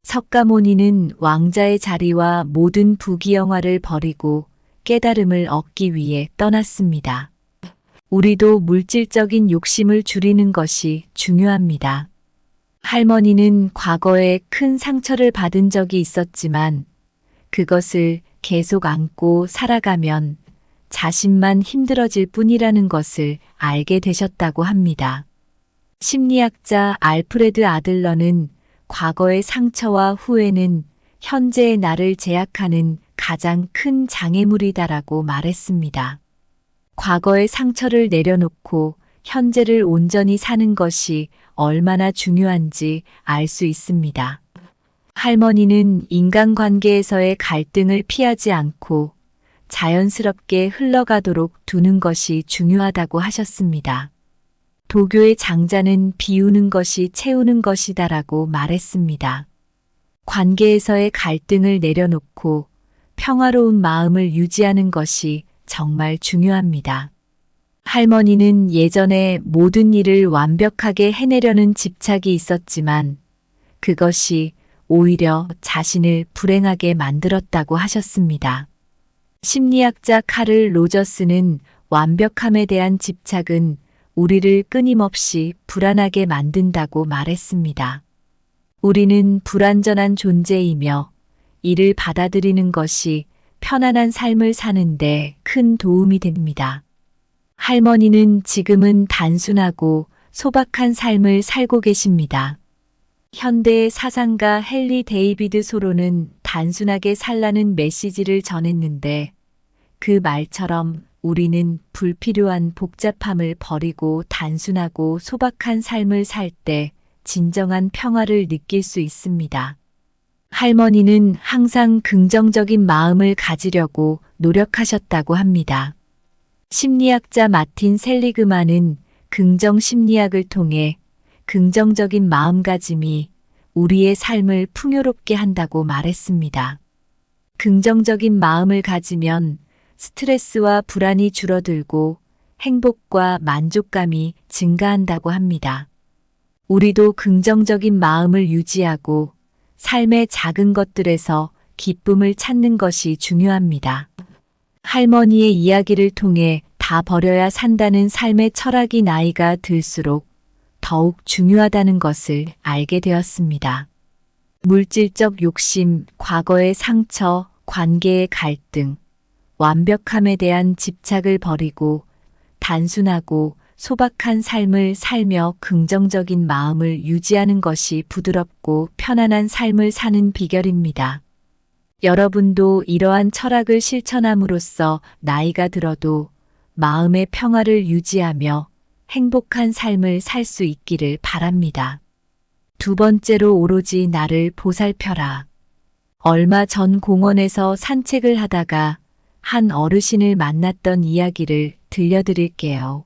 석가모니는 왕자의 자리와 모든 부귀영화를 버리고 깨달음을 얻기 위해 떠났습니다. 우리도 물질적인 욕심을 줄이는 것이 중요합니다. 할머니는 과거에 큰 상처를 받은 적이 있었지만 그것을 계속 안고 살아가면 자신만 힘들어질 뿐이라는 것을 알게 되셨다고 합니다. 심리학자 알프레드 아들러는 과거의 상처와 후회는 현재의 나를 제약하는 가장 큰 장애물이다라고 말했습니다. 과거의 상처를 내려놓고 현재를 온전히 사는 것이 얼마나 중요한지 알 수 있습니다. 할머니는 인간관계에서의 갈등을 피하지 않고 자연스럽게 흘러가도록 두는 것이 중요하다고 하셨습니다. 도교의 장자는 비우는 것이 채우는 것이다라고 말했습니다. 관계에서의 갈등을 내려놓고 평화로운 마음을 유지하는 것이 정말 중요합니다. 할머니는 예전에 모든 일을 완벽하게 해내려는 집착이 있었지만 그것이 오히려 자신을 불행하게 만들었다고 하셨습니다. 심리학자 카를 로저스는 완벽함에 대한 집착은 우리를 끊임없이 불안하게 만든다고 말했습니다. 우리는 불완전한 존재이며 이를 받아들이는 것이 편안한 삶을 사는데 큰 도움이 됩니다. 할머니는 지금은 단순하고 소박한 삶을 살고 계십니다. 현대의 사상가 헨리 데이비드 소로는 단순하게 살라는 메시지를 전했는데 그 말처럼 우리는 불필요한 복잡함을 버리고 단순하고 소박한 삶을 살 때 진정한 평화를 느낄 수 있습니다. 할머니는 항상 긍정적인 마음을 가지려고 노력하셨다고 합니다. 심리학자 마틴 셀리그만은 긍정 심리학을 통해 긍정적인 마음가짐이 우리의 삶을 풍요롭게 한다고 말했습니다. 긍정적인 마음을 가지면 스트레스와 불안이 줄어들고 행복과 만족감이 증가한다고 합니다. 우리도 긍정적인 마음을 유지하고 삶의 작은 것들에서 기쁨을 찾는 것이 중요합니다. 할머니의 이야기를 통해 다 버려야 산다는 삶의 철학이 나이가 들수록 더욱 중요하다는 것을 알게 되었습니다. 물질적 욕심, 과거의 상처, 관계의 갈등, 완벽함에 대한 집착을 버리고 단순하고 소박한 삶을 살며 긍정적인 마음을 유지하는 것이 부드럽고 편안한 삶을 사는 비결입니다. 여러분도 이러한 철학을 실천함으로써 나이가 들어도 마음의 평화를 유지하며 행복한 삶을 살 수 있기를 바랍니다. 두 번째로 오로지 나를 보살펴라. 얼마 전 공원에서 산책을 하다가 한 어르신을 만났던 이야기를 들려드릴게요.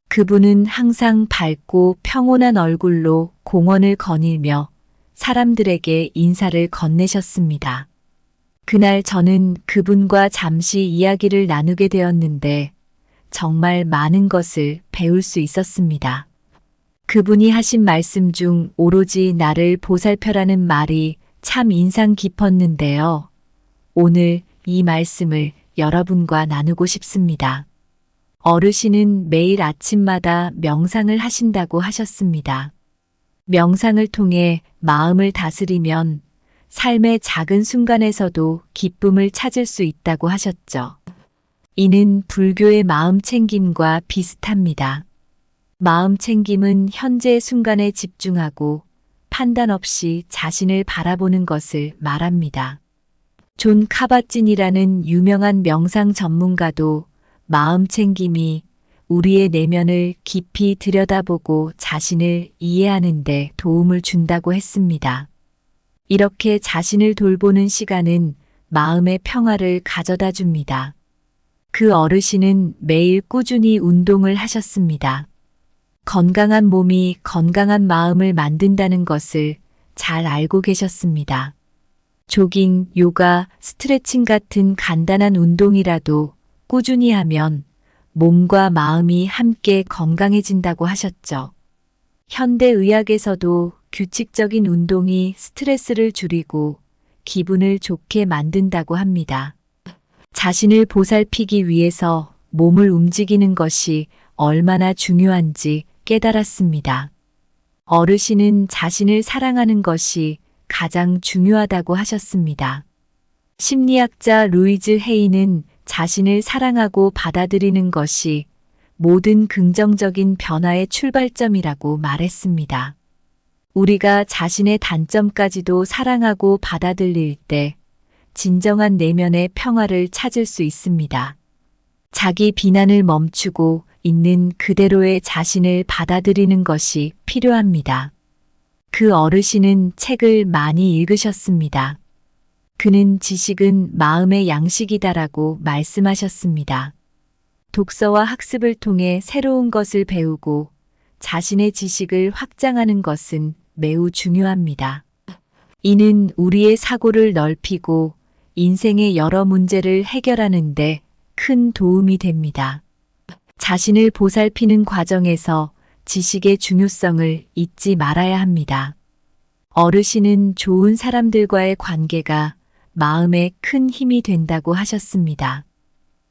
그분은 항상 밝고 평온한 얼굴로 공원을 거닐며 사람들에게 인사를 건네셨습니다. 그날 저는 그분과 잠시 이야기를 나누게 되었는데 정말 많은 것을 배울 수 있었습니다. 그분이 하신 말씀 중 오로지 나를 보살펴라는 말이 참 인상 깊었는데요. 오늘 이 말씀을 여러분과 나누고 싶습니다. 어르신은 매일 아침마다 명상을 하신다고 하셨습니다. 명상을 통해 마음을 다스리면 삶의 작은 순간에서도 기쁨을 찾을 수 있다고 하셨죠. 이는 불교의 마음 챙김과 비슷합니다. 마음 챙김은 현재의 순간에 집중하고 판단 없이 자신을 바라보는 것을 말합니다. 존 카바찐이라는 유명한 명상 전문가도 마음 챙김이 우리의 내면을 깊이 들여다보고 자신을 이해하는 데 도움을 준다고 했습니다. 이렇게 자신을 돌보는 시간은 마음의 평화를 가져다 줍니다. 그 어르신은 매일 꾸준히 운동을 하셨습니다. 건강한 몸이 건강한 마음을 만든다는 것을 잘 알고 계셨습니다. 조깅, 요가, 스트레칭 같은 간단한 운동이라도 꾸준히 하면 몸과 마음이 함께 건강해진다고 하셨죠. 현대의학에서도 규칙적인 운동이 스트레스를 줄이고 기분을 좋게 만든다고 합니다. 자신을 보살피기 위해서 몸을 움직이는 것이 얼마나 중요한지 깨달았습니다. 어르신은 자신을 사랑하는 것이 가장 중요하다고 하셨습니다. 심리학자 루이즈 헤이는 자신을 사랑하고 받아들이는 것이 모든 긍정적인 변화의 출발점이라고 말했습니다. 우리가 자신의 단점까지도 사랑하고 받아들일 때 진정한 내면의 평화를 찾을 수 있습니다. 자기 비난을 멈추고 있는 그대로의 자신을 받아들이는 것이 필요합니다. 그 어르신은 책을 많이 읽으셨습니다. 그는 지식은 마음의 양식이다라고 말씀하셨습니다. 독서와 학습을 통해 새로운 것을 배우고 자신의 지식을 확장하는 것은 매우 중요합니다. 이는 우리의 사고를 넓히고 인생의 여러 문제를 해결하는 데 큰 도움이 됩니다. 자신을 보살피는 과정에서 지식의 중요성을 잊지 말아야 합니다. 어르신은 좋은 사람들과의 관계가 마음에 큰 힘이 된다고 하셨습니다.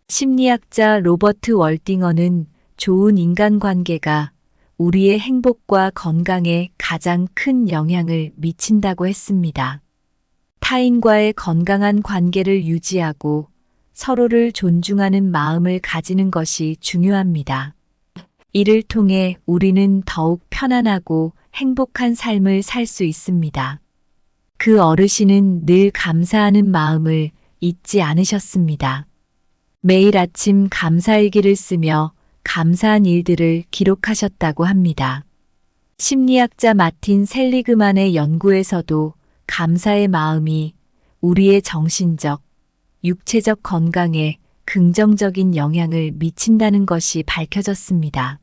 심리학자 로버트 월딩어는 좋은 인간관계가 우리의 행복과 건강에 가장 큰 영향을 미친다고 했습니다. 타인과의 건강한 관계를 유지하고 서로를 존중하는 마음을 가지는 것이 중요합니다. 이를 통해 우리는 더욱 편안하고 행복한 삶을 살 수 있습니다. 그 어르신은 늘 감사하는 마음을 잊지 않으셨습니다. 매일 아침 감사일기를 쓰며 감사한 일들을 기록하셨다고 합니다. 심리학자 마틴 셀리그만의 연구에서도 감사의 마음이 우리의 정신적, 육체적 건강에 긍정적인 영향을 미친다는 것이 밝혀졌습니다.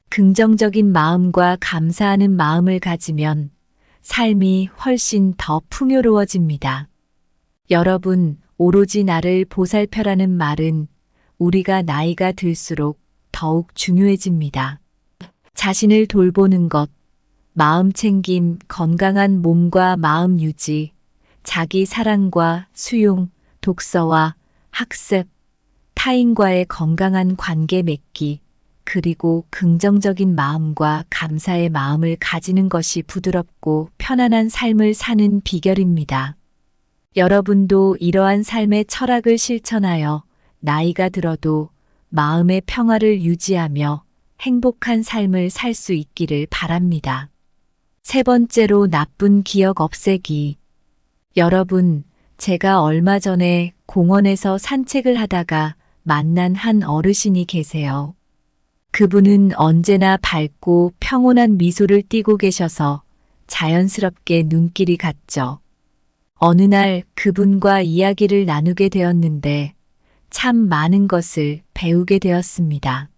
긍정적인 마음과 감사하는 마음을 가지면 삶이 훨씬 더 풍요로워집니다. 여러분, 오로지 나를 보살펴라는 말은 우리가 나이가 들수록 더욱 중요해집니다. 자신을 돌보는 것, 마음 챙김, 건강한 몸과 마음 유지, 자기 사랑과 수용, 독서와 학습, 타인과의 건강한 관계 맺기, 그리고 긍정적인 마음과 감사의 마음을 가지는 것이 부드럽고 편안한 삶을 사는 비결입니다. 여러분도 이러한 삶의 철학을 실천하여 나이가 들어도 마음의 평화를 유지하며 행복한 삶을 살 수 있기를 바랍니다. 세 번째로 나쁜 기억 없애기. 여러분, 제가 얼마 전에 공원에서 산책을 하다가 만난 한 어르신이 계세요. 그분은 언제나 밝고 평온한 미소를 띠고 계셔서 자연스럽게 눈길이 갔죠. 어느 날 그분과 이야기를 나누게 되었는데 참 많은 것을 배우게 되었습니다.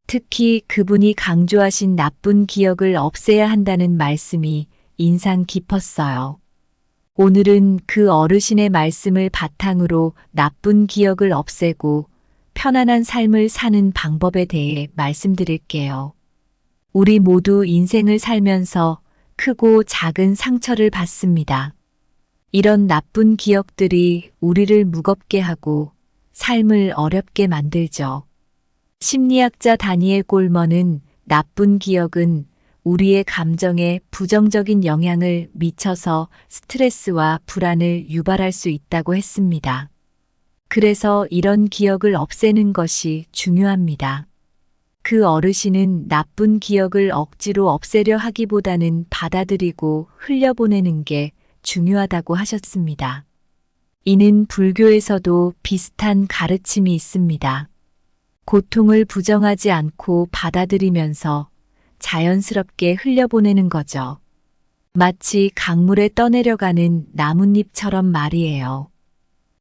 특히 그분이 강조하신 나쁜 기억을 없애야 한다는 말씀이 인상 깊었어요. 오늘은 그 어르신의 말씀을 바탕으로 나쁜 기억을 없애고 편안한 삶을 사는 방법에 대해 말씀드릴게요. 우리 모두 인생을 살면서 크고 작은 상처를 받습니다. 이런 나쁜 기억들이 우리를 무겁게 하고 삶을 어렵게 만들죠. 심리학자 다니엘 꼴먼은 나쁜 기억은 우리의 감정에 부정적인 영향을 미쳐서 스트레스와 불안을 유발할 수 있다고 했습니다. 그래서 이런 기억을 없애는 것이 중요합니다. 그 어르신은 나쁜 기억을 억지로 없애려 하기보다는 받아들이고 흘려보내는 게 중요하다고 하셨습니다. 이는 불교에서도 비슷한 가르침이 있습니다. 고통을 부정하지 않고 받아들이면서 자연스럽게 흘려보내는 거죠. 마치 강물에 떠내려가는 나뭇잎처럼 말이에요.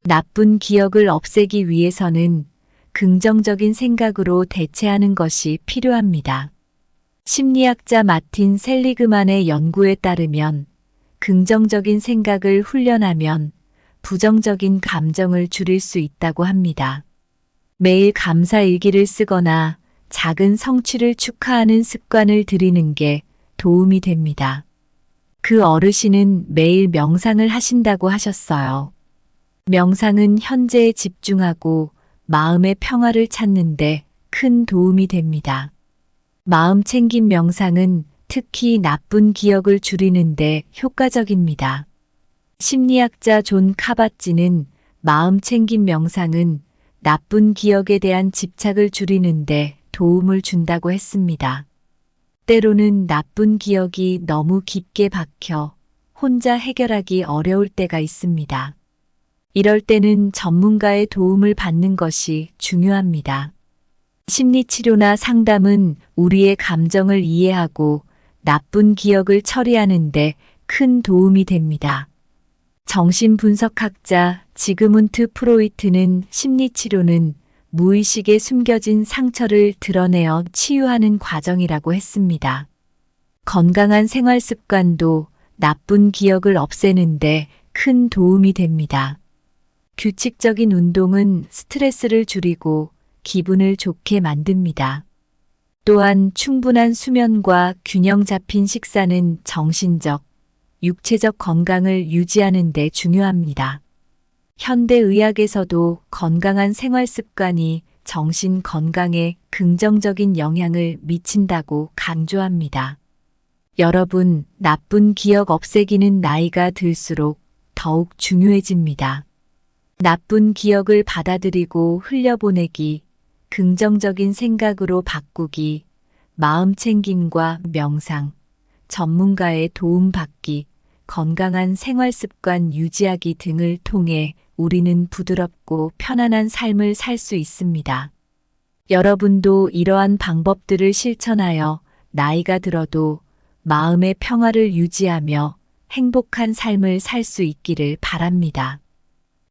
나쁜 기억을 없애기 위해서는 긍정적인 생각으로 대체하는 것이 필요합니다. 심리학자 마틴 셀리그만의 연구에 따르면 긍정적인 생각을 훈련하면 부정적인 감정을 줄일 수 있다고 합니다. 매일 감사 일기를 쓰거나 작은 성취를 축하하는 습관을 들이는 게 도움이 됩니다. 그 어르신은 매일 명상을 하신다고 하셨어요. 명상은 현재에 집중하고 마음의 평화를 찾는데 큰 도움이 됩니다. 마음 챙김 명상은 특히 나쁜 기억을 줄이는데 효과적입니다. 심리학자 존 카바찌는 마음 챙김 명상은 나쁜 기억에 대한 집착을 줄이는데 도움을 준다고 했습니다. 때로는 나쁜 기억이 너무 깊게 박혀 혼자 해결하기 어려울 때가 있습니다. 이럴 때는 전문가의 도움을 받는 것이 중요합니다. 심리치료나 상담은 우리의 감정을 이해하고 나쁜 기억을 처리하는데 큰 도움이 됩니다. 정신분석학자 지그문트 프로이트는 심리치료는 무의식에 숨겨진 상처를 드러내어 치유하는 과정이라고 했습니다. 건강한 생활 습관도 나쁜 기억을 없애는데 큰 도움이 됩니다. 규칙적인 운동은 스트레스를 줄이고 기분을 좋게 만듭니다. 또한 충분한 수면과 균형 잡힌 식사는 정신적, 육체적 건강을 유지하는 데 중요합니다. 현대의학에서도 건강한 생활 습관이 정신 건강에 긍정적인 영향을 미친다고 강조합니다. 여러분, 나쁜 기억 없애기는 나이가 들수록 더욱 중요해집니다. 나쁜 기억을 받아들이고 흘려보내기, 긍정적인 생각으로 바꾸기, 마음 챙김과 명상, 전문가의 도움 받기, 건강한 생활 습관 유지하기 등을 통해 우리는 부드럽고 편안한 삶을 살 수 있습니다. 여러분도 이러한 방법들을 실천하여 나이가 들어도 마음의 평화를 유지하며 행복한 삶을 살 수 있기를 바랍니다.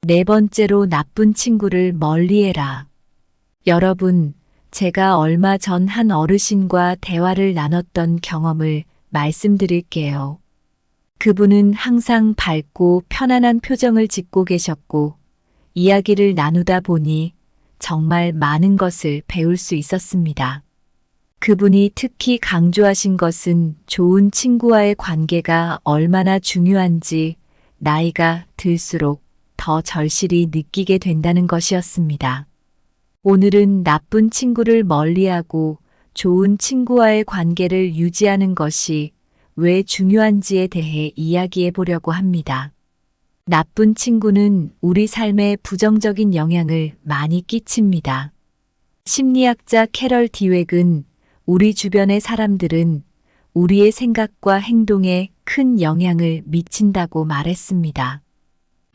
네 번째로 나쁜 친구를 멀리해라. 여러분, 제가 얼마 전 한 어르신과 대화를 나눴던 경험을 말씀드릴게요. 그분은 항상 밝고 편안한 표정을 짓고 계셨고, 이야기를 나누다 보니 정말 많은 것을 배울 수 있었습니다. 그분이 특히 강조하신 것은 좋은 친구와의 관계가 얼마나 중요한지 나이가 들수록 더 절실히 느끼게 된다는 것이었습니다. 오늘은 나쁜 친구를 멀리하고 좋은 친구와의 관계를 유지하는 것이 왜 중요한지에 대해 이야기해 보려고 합니다. 나쁜 친구는 우리 삶에 부정적인 영향을 많이 끼칩니다. 심리학자 캐럴 디웩은 우리 주변의 사람들은 우리의 생각과 행동에 큰 영향을 미친다고 말했습니다.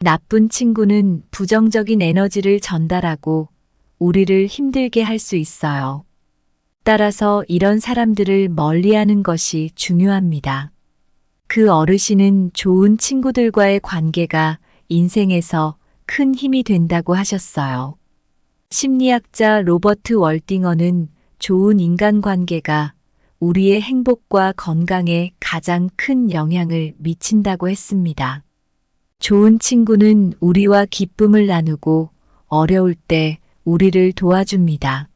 나쁜 친구는 부정적인 에너지를 전달하고 우리를 힘들게 할 수 있어요. 따라서 이런 사람들을 멀리하는 것이 중요합니다. 그 어르신은 좋은 친구들과의 관계가 인생에서 큰 힘이 된다고 하셨어요. 심리학자 로버트 월딩어는 좋은 인간관계가 우리의 행복과 건강에 가장 큰 영향을 미친다고 했습니다. 좋은 친구는 우리와 기쁨을 나누고 어려울 때 우리를 도와줍니다.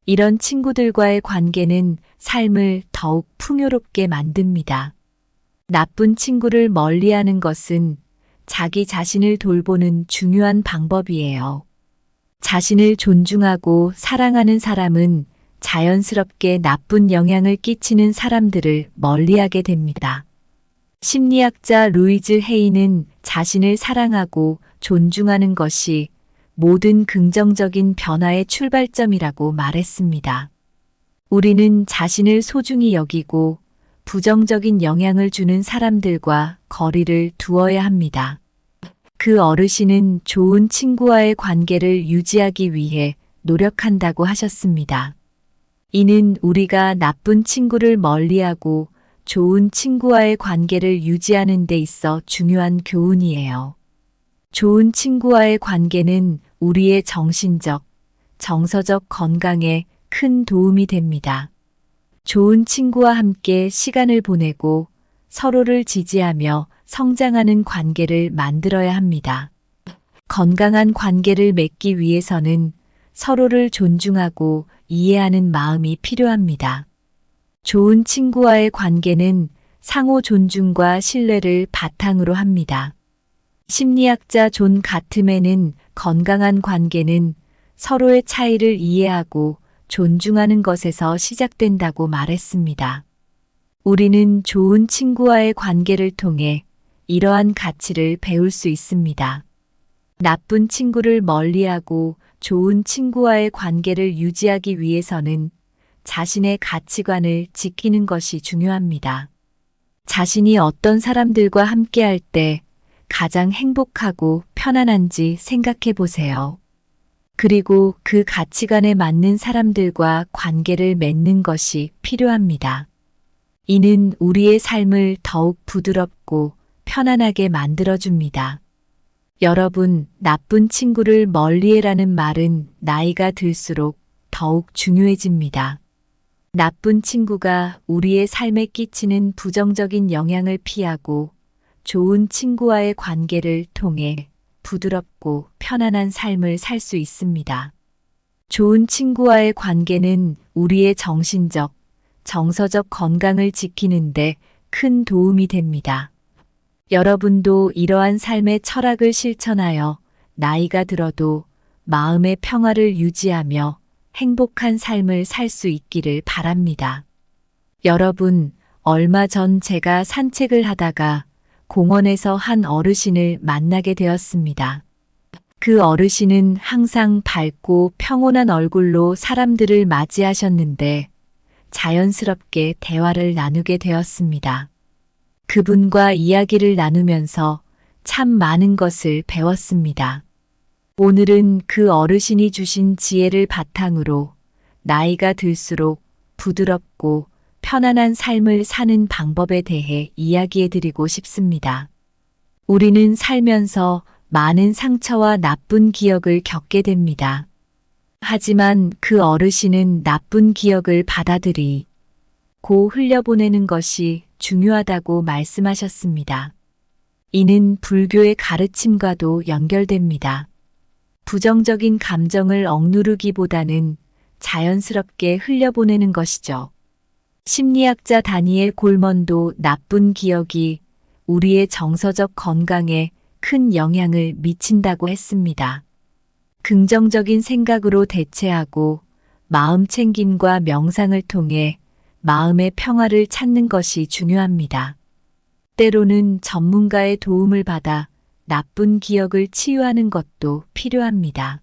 이런 친구들과의 관계는 삶을 더욱 풍요롭게 만듭니다. 나쁜 친구를 멀리하는 것은 자기 자신을 돌보는 중요한 방법이에요. 자신을 존중하고 사랑하는 사람은 자연스럽게 나쁜 영향을 끼치는 사람들을 멀리하게 됩니다. 심리학자 루이즈 헤이는 자신을 사랑하고 존중하는 것이 모든 긍정적인 변화의 출발점이라고 말했습니다. 우리는 자신을 소중히 여기고 부정적인 영향을 주는 사람들과 거리를 두어야 합니다. 그 어르신은 좋은 친구와의 관계를 유지하기 위해 노력한다고 하셨습니다. 이는 우리가 나쁜 친구를 멀리하고 좋은 친구와의 관계를 유지하는 데 있어 중요한 교훈이에요. 좋은 친구와의 관계는 우리의 정신적, 정서적 건강에 큰 도움이 됩니다. 좋은 친구와 함께 시간을 보내고 서로를 지지하며 성장하는 관계를 만들어야 합니다. 건강한 관계를 맺기 위해서는 서로를 존중하고 이해하는 마음이 필요합니다. 좋은 친구와의 관계는 상호 존중과 신뢰를 바탕으로 합니다. 심리학자 존 가트맨은 건강한 관계는 서로의 차이를 이해하고 존중하는 것에서 시작된다고 말했습니다. 우리는 좋은 친구와의 관계를 통해 이러한 가치를 배울 수 있습니다. 나쁜 친구를 멀리하고 좋은 친구와의 관계를 유지하기 위해서는 자신의 가치관을 지키는 것이 중요합니다. 자신이 어떤 사람들과 함께할 때 가장 행복하고 편안한지 생각해 보세요. 그리고 그 가치관에 맞는 사람들과 관계를 맺는 것이 필요합니다. 이는 우리의 삶을 더욱 부드럽고 편안하게 만들어줍니다. 여러분, 나쁜 친구를 멀리해라는 말은 나이가 들수록 더욱 중요해집니다. 나쁜 친구가 우리의 삶에 끼치는 부정적인 영향을 피하고 좋은 친구와의 관계를 통해 부드럽고 편안한 삶을 살 수 있습니다. 좋은 친구와의 관계는 우리의 정신적, 정서적 건강을 지키는데 큰 도움이 됩니다. 여러분도 이러한 삶의 철학을 실천하여 나이가 들어도 마음의 평화를 유지하며 행복한 삶을 살 수 있기를 바랍니다. 여러분, 얼마 전 제가 산책을 하다가 공원에서 한 어르신을 만나게 되었습니다. 그 어르신은 항상 밝고 평온한 얼굴로 사람들을 맞이하셨는데 자연스럽게 대화를 나누게 되었습니다. 그분과 이야기를 나누면서 참 많은 것을 배웠습니다. 오늘은 그 어르신이 주신 지혜를 바탕으로 나이가 들수록 부드럽고 편안한 삶을 사는 방법에 대해 이야기해 드리고 싶습니다. 우리는 살면서 많은 상처와 나쁜 기억을 겪게 됩니다. 하지만 그 어르신은 나쁜 기억을 받아들이고 흘려보내는 것이 중요하다고 말씀하셨습니다. 이는 불교의 가르침과도 연결됩니다. 부정적인 감정을 억누르기보다는 자연스럽게 흘려보내는 것이죠. 심리학자 다니엘 골먼도 나쁜 기억이 우리의 정서적 건강에 큰 영향을 미친다고 했습니다. 긍정적인 생각으로 대체하고 마음 챙김과 명상을 통해 마음의 평화를 찾는 것이 중요합니다. 때로는 전문가의 도움을 받아 나쁜 기억을 치유하는 것도 필요합니다.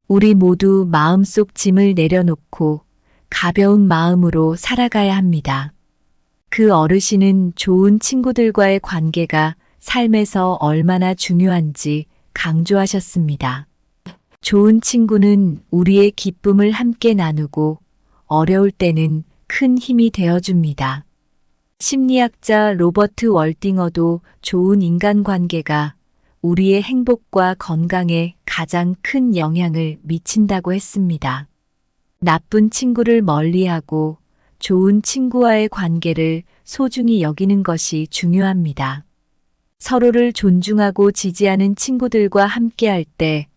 우리 모두 마음속 짐을 내려놓고 가벼운 마음으로 살아가야 합니다. 그 어르신은 좋은 친구들과의 관계가 삶에서 얼마나 중요한지 강조하셨습니다. 좋은 친구는 우리의 기쁨을 함께 나누고 어려울 때는 큰 힘이 되어줍니다. 심리학자 로버트 월딩어도 좋은 인간관계가 우리의 행복과 건강에 가장 큰 영향을 미친다고 했습니다. 나쁜 친구를 멀리하고 좋은 친구와의 관계를 소중히 여기는 것이 중요합니다. 서로를 존중하고 지지하는 친구들과 함께할 때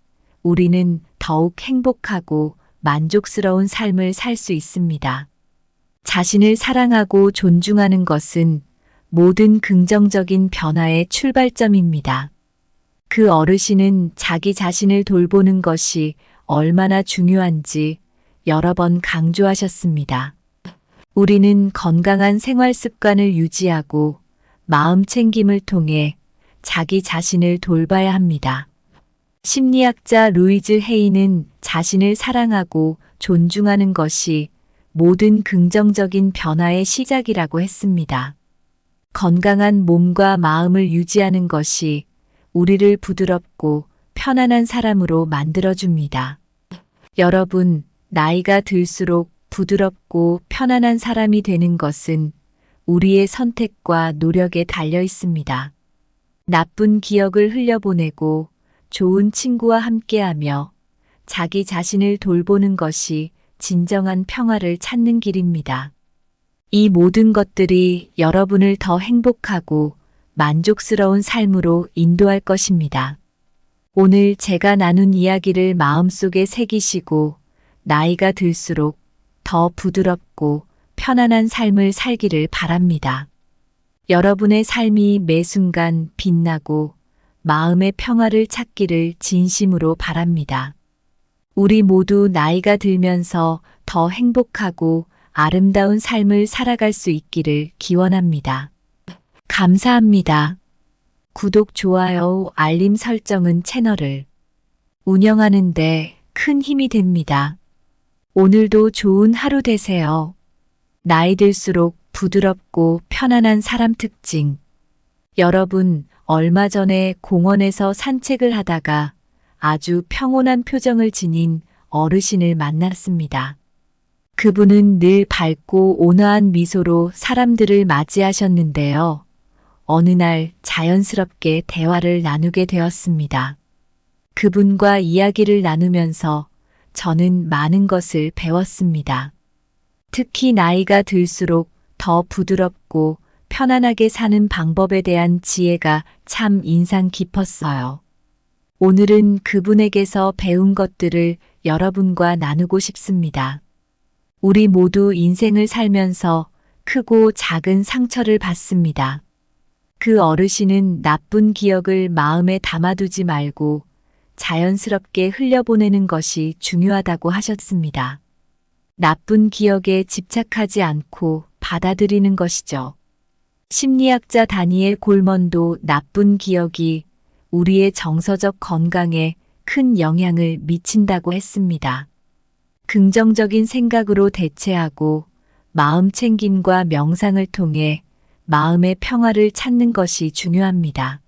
우리는 더욱 행복하고 만족스러운 삶을 살 수 있습니다. 자신을 사랑하고 존중하는 것은 모든 긍정적인 변화의 출발점입니다. 그 어르신은 자기 자신을 돌보는 것이 얼마나 중요한지 여러 번 강조하셨습니다. 우리는 건강한 생활 습관을 유지하고 마음 챙김을 통해 자기 자신을 돌봐야 합니다. 심리학자 루이즈 헤이는 자신을 사랑하고 존중하는 것이 모든 긍정적인 변화의 시작이라고 했습니다. 건강한 몸과 마음을 유지하는 것이 우리를 부드럽고 편안한 사람으로 만들어줍니다. 여러분, 나이가 들수록 부드럽고 편안한 사람이 되는 것은 우리의 선택과 노력에 달려 있습니다. 나쁜 기억을 흘려보내고 좋은 친구와 함께하며 자기 자신을 돌보는 것이 진정한 평화를 찾는 길입니다. 이 모든 것들이 여러분을 더 행복하고 만족스러운 삶으로 인도할 것입니다. 오늘 제가 나눈 이야기를 마음속에 새기시고 나이가 들수록 더 부드럽고 편안한 삶을 살기를 바랍니다. 여러분의 삶이 매 순간 빛나고 마음의 평화를 찾기를 진심으로 바랍니다. 우리 모두 나이가 들면서 더 행복하고 아름다운 삶을 살아갈 수 있기를 기원합니다. 감사합니다. 구독, 좋아요, 알림 설정은 채널을 운영하는 데 큰 힘이 됩니다. 오늘도 좋은 하루 되세요. 나이 들수록 부드럽고 편안한 사람 특징. 여러분, 얼마 전에 공원에서 산책을 하다가 아주 평온한 표정을 지닌 어르신을 만났습니다. 그분은 늘 밝고 온화한 미소로 사람들을 맞이하셨는데요. 어느 날 자연스럽게 대화를 나누게 되었습니다. 그분과 이야기를 나누면서 저는 많은 것을 배웠습니다. 특히 나이가 들수록 더 부드럽고 편안하게 사는 방법에 대한 지혜가 참 인상 깊었어요. 오늘은 그분에게서 배운 것들을 여러분과 나누고 싶습니다. 우리 모두 인생을 살면서 크고 작은 상처를 받습니다. 그 어르신은 나쁜 기억을 마음에 담아두지 말고 자연스럽게 흘려보내는 것이 중요하다고 하셨습니다. 나쁜 기억에 집착하지 않고 받아들이는 것이죠. 심리학자 다니엘 골먼도 나쁜 기억이 우리의 정서적 건강에 큰 영향을 미친다고 했습니다. 긍정적인 생각으로 대체하고 마음 챙김과 명상을 통해 마음의 평화를 찾는 것이 중요합니다.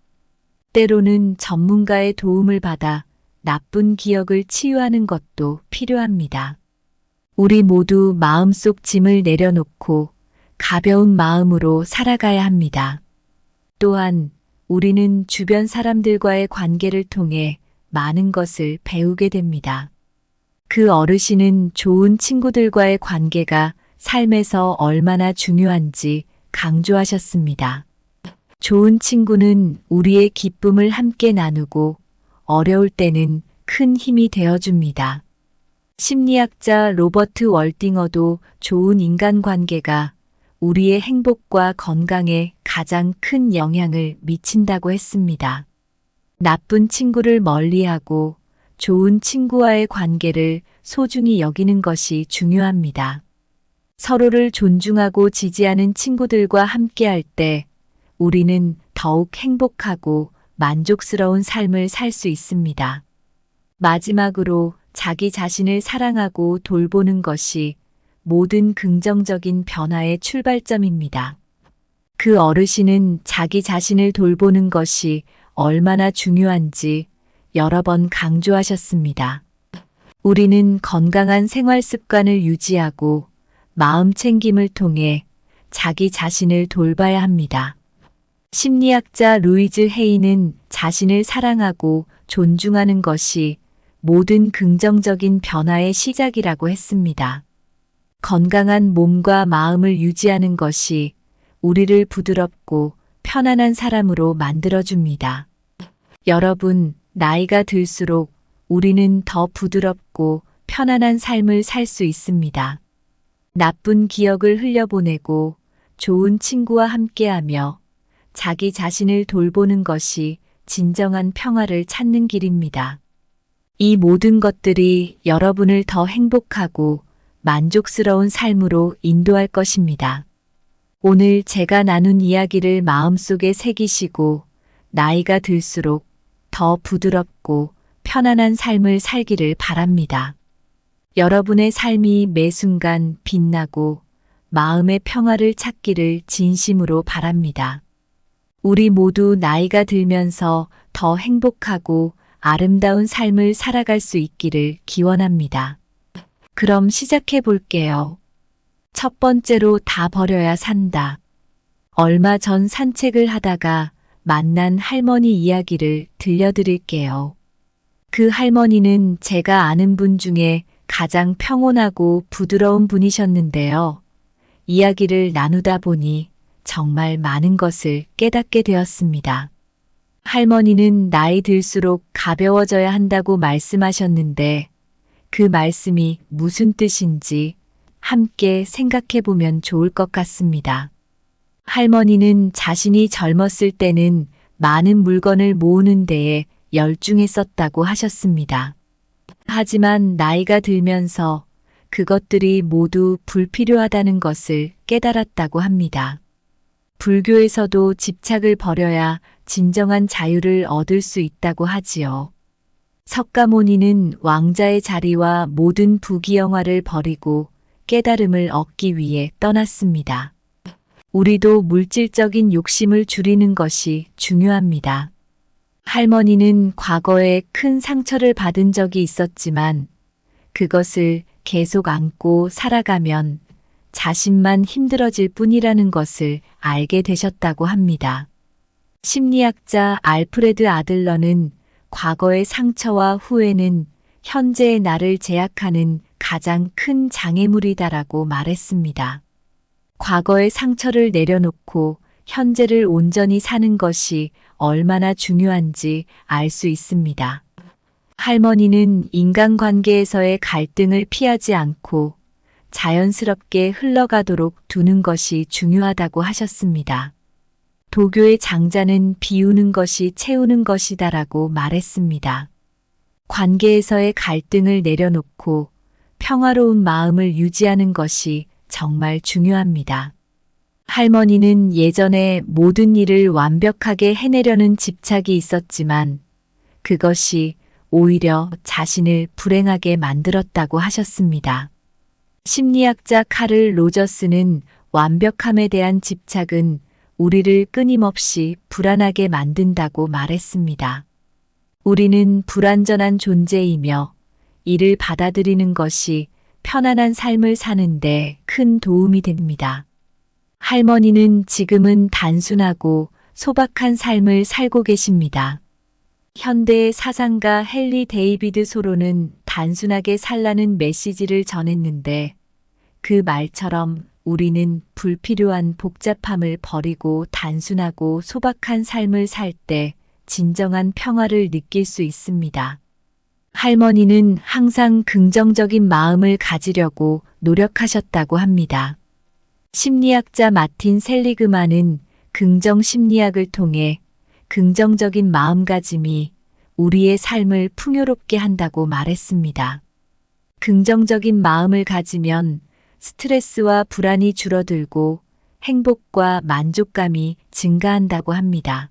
때로는 전문가의 도움을 받아 나쁜 기억을 치유하는 것도 필요합니다. 우리 모두 마음속 짐을 내려놓고 가벼운 마음으로 살아가야 합니다. 또한 우리는 주변 사람들과의 관계를 통해 많은 것을 배우게 됩니다. 그 어르신은 좋은 친구들과의 관계가 삶에서 얼마나 중요한지 강조하셨습니다. 좋은 친구는 우리의 기쁨을 함께 나누고 어려울 때는 큰 힘이 되어줍니다. 심리학자 로버트 월딩어도 좋은 인간관계가 우리의 행복과 건강에 가장 큰 영향을 미친다고 했습니다. 나쁜 친구를 멀리하고 좋은 친구와의 관계를 소중히 여기는 것이 중요합니다. 서로를 존중하고 지지하는 친구들과 함께할 때 우리는 더욱 행복하고 만족스러운 삶을 살 수 있습니다. 마지막으로 자기 자신을 사랑하고 돌보는 것이 모든 긍정적인 변화의 출발점입니다. 그 어르신은 자기 자신을 돌보는 것이 얼마나 중요한지 여러 번 강조하셨습니다. 우리는 건강한 생활 습관을 유지하고 마음 챙김을 통해 자기 자신을 돌봐야 합니다. 심리학자 루이즈 헤이는 자신을 사랑하고 존중하는 것이 모든 긍정적인 변화의 시작이라고 했습니다. 건강한 몸과 마음을 유지하는 것이 우리를 부드럽고 편안한 사람으로 만들어줍니다. 여러분, 나이가 들수록 우리는 더 부드럽고 편안한 삶을 살 수 있습니다. 나쁜 기억을 흘려보내고 좋은 친구와 함께하며 자기 자신을 돌보는 것이 진정한 평화를 찾는 길입니다. 이 모든 것들이 여러분을 더 행복하고 만족스러운 삶으로 인도할 것입니다. 오늘 제가 나눈 이야기를 마음속에 새기시고 나이가 들수록 더 부드럽고 편안한 삶을 살기를 바랍니다. 여러분의 삶이 매 순간 빛나고 마음의 평화를 찾기를 진심으로 바랍니다. 우리 모두 나이가 들면서 더 행복하고 아름다운 삶을 살아갈 수 있기를 기원합니다. 그럼 시작해 볼게요. 첫 번째로 다 버려야 산다. 얼마 전 산책을 하다가 만난 할머니 이야기를 들려드릴게요. 그 할머니는 제가 아는 분 중에 가장 평온하고 부드러운 분이셨는데요. 이야기를 나누다 보니 정말 많은 것을 깨닫게 되었습니다. 할머니는 나이 들수록 가벼워져야 한다고 말씀하셨는데 그 말씀이 무슨 뜻인지 함께 생각해 보면 좋을 것 같습니다. 할머니는 자신이 젊었을 때는 많은 물건을 모으는 데에 열중했었다고 하셨습니다. 하지만 나이가 들면서 그것들이 모두 불필요하다는 것을 깨달았다고 합니다. 불교에서도 집착을 버려야 진정한 자유를 얻을 수 있다고 하지요. 석가모니는 왕자의 자리와 모든 부귀영화를 버리고 깨달음을 얻기 위해 떠났습니다. 우리도 물질적인 욕심을 줄이는 것이 중요합니다. 할머니는 과거에 큰 상처를 받은 적이 있었지만 그것을 계속 안고 살아가면 자신만 힘들어질 뿐이라는 것을 알게 되셨다고 합니다. 심리학자 알프레드 아들러는 과거의 상처와 후회는 현재의 나를 제약하는 가장 큰 장애물이다라고 말했습니다. 과거의 상처를 내려놓고 현재를 온전히 사는 것이 얼마나 중요한지 알 수 있습니다. 할머니는 인간관계에서의 갈등을 피하지 않고 자연스럽게 흘러가도록 두는 것이 중요하다고 하셨습니다. 도교의 장자는 비우는 것이 채우는 것이다라고 말했습니다. 관계에서의 갈등을 내려놓고 평화로운 마음을 유지하는 것이 정말 중요합니다. 할머니는 예전에 모든 일을 완벽하게 해내려는 집착이 있었지만 그것이 오히려 자신을 불행하게 만들었다고 하셨습니다. 심리학자 카를 로저스는 완벽함에 대한 집착은 우리를 끊임없이 불안하게 만든다고 말했습니다. 우리는 불완전한 존재이며 이를 받아들이는 것이 편안한 삶을 사는데 큰 도움이 됩니다. 할머니는 지금은 단순하고 소박한 삶을 살고 계십니다. 현대의 사상가 헨리 데이비드 소로는 단순하게 살라는 메시지를 전했는데 그 말처럼 우리는 불필요한 복잡함을 버리고 단순하고 소박한 삶을 살 때 진정한 평화를 느낄 수 있습니다. 할머니는 항상 긍정적인 마음을 가지려고 노력하셨다고 합니다. 심리학자 마틴 셀리그만은 긍정 심리학을 통해 긍정적인 마음가짐이 우리의 삶을 풍요롭게 한다고 말했습니다. 긍정적인 마음을 가지면 스트레스와 불안이 줄어들고 행복과 만족감이 증가한다고 합니다.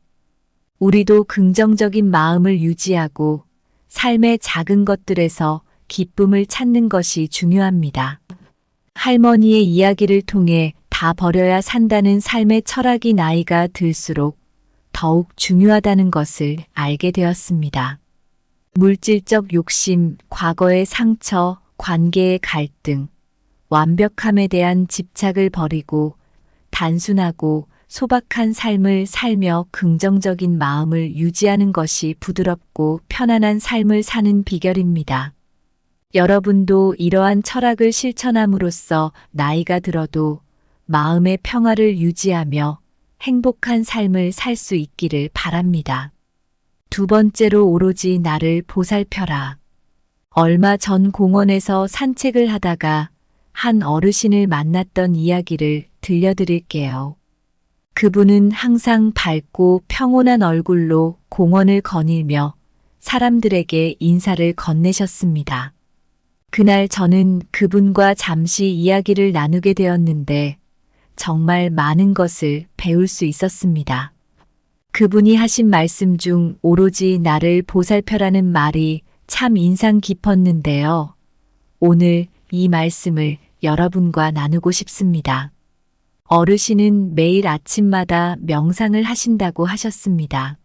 우리도 긍정적인 마음을 유지하고 삶의 작은 것들에서 기쁨을 찾는 것이 중요합니다. 할머니의 이야기를 통해 다 버려야 산다는 삶의 철학이 나이가 들수록 더욱 중요하다는 것을 알게 되었습니다. 물질적 욕심, 과거의 상처, 관계의 갈등, 완벽함에 대한 집착을 버리고 단순하고 소박한 삶을 살며 긍정적인 마음을 유지하는 것이 부드럽고 편안한 삶을 사는 비결입니다. 여러분도 이러한 철학을 실천함으로써 나이가 들어도 마음의 평화를 유지하며 행복한 삶을 살 수 있기를 바랍니다. 두 번째로 오로지 나를 보살펴라. 얼마 전 공원에서 산책을 하다가 한 어르신을 만났던 이야기를 들려드릴게요. 그분은 항상 밝고 평온한 얼굴로 공원을 거닐며 사람들에게 인사를 건네셨습니다. 그날 저는 그분과 잠시 이야기를 나누게 되었는데 정말 많은 것을 배울 수 있었습니다. 그분이 하신 말씀 중 오로지 나를 보살펴라는 말이 참 인상 깊었는데요. 오늘 이 말씀을 여러분과 나누고 싶습니다. 어르신은 매일 아침마다 명상을 하신다고 하셨습니다.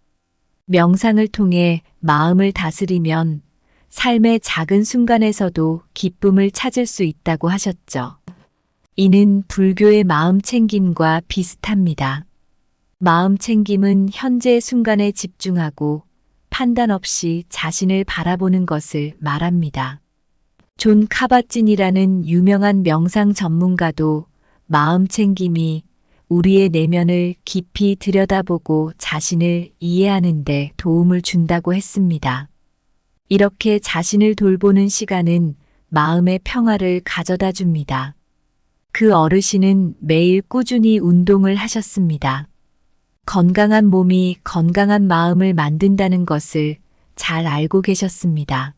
명상을 통해 마음을 다스리면 삶의 작은 순간에서도 기쁨을 찾을 수 있다고 하셨죠. 이는 불교의 마음 챙김과 비슷합니다. 마음 챙김은 현재의 순간에 집중하고 판단 없이 자신을 바라보는 것을 말합니다. 존 카바찐이라는 유명한 명상 전문가도 마음 챙김이 우리의 내면을 깊이 들여다보고 자신을 이해하는 데 도움을 준다고 했습니다. 이렇게 자신을 돌보는 시간은 마음의 평화를 가져다 줍니다. 그 어르신은 매일 꾸준히 운동을 하셨습니다. 건강한 몸이 건강한 마음을 만든다는 것을 잘 알고 계셨습니다.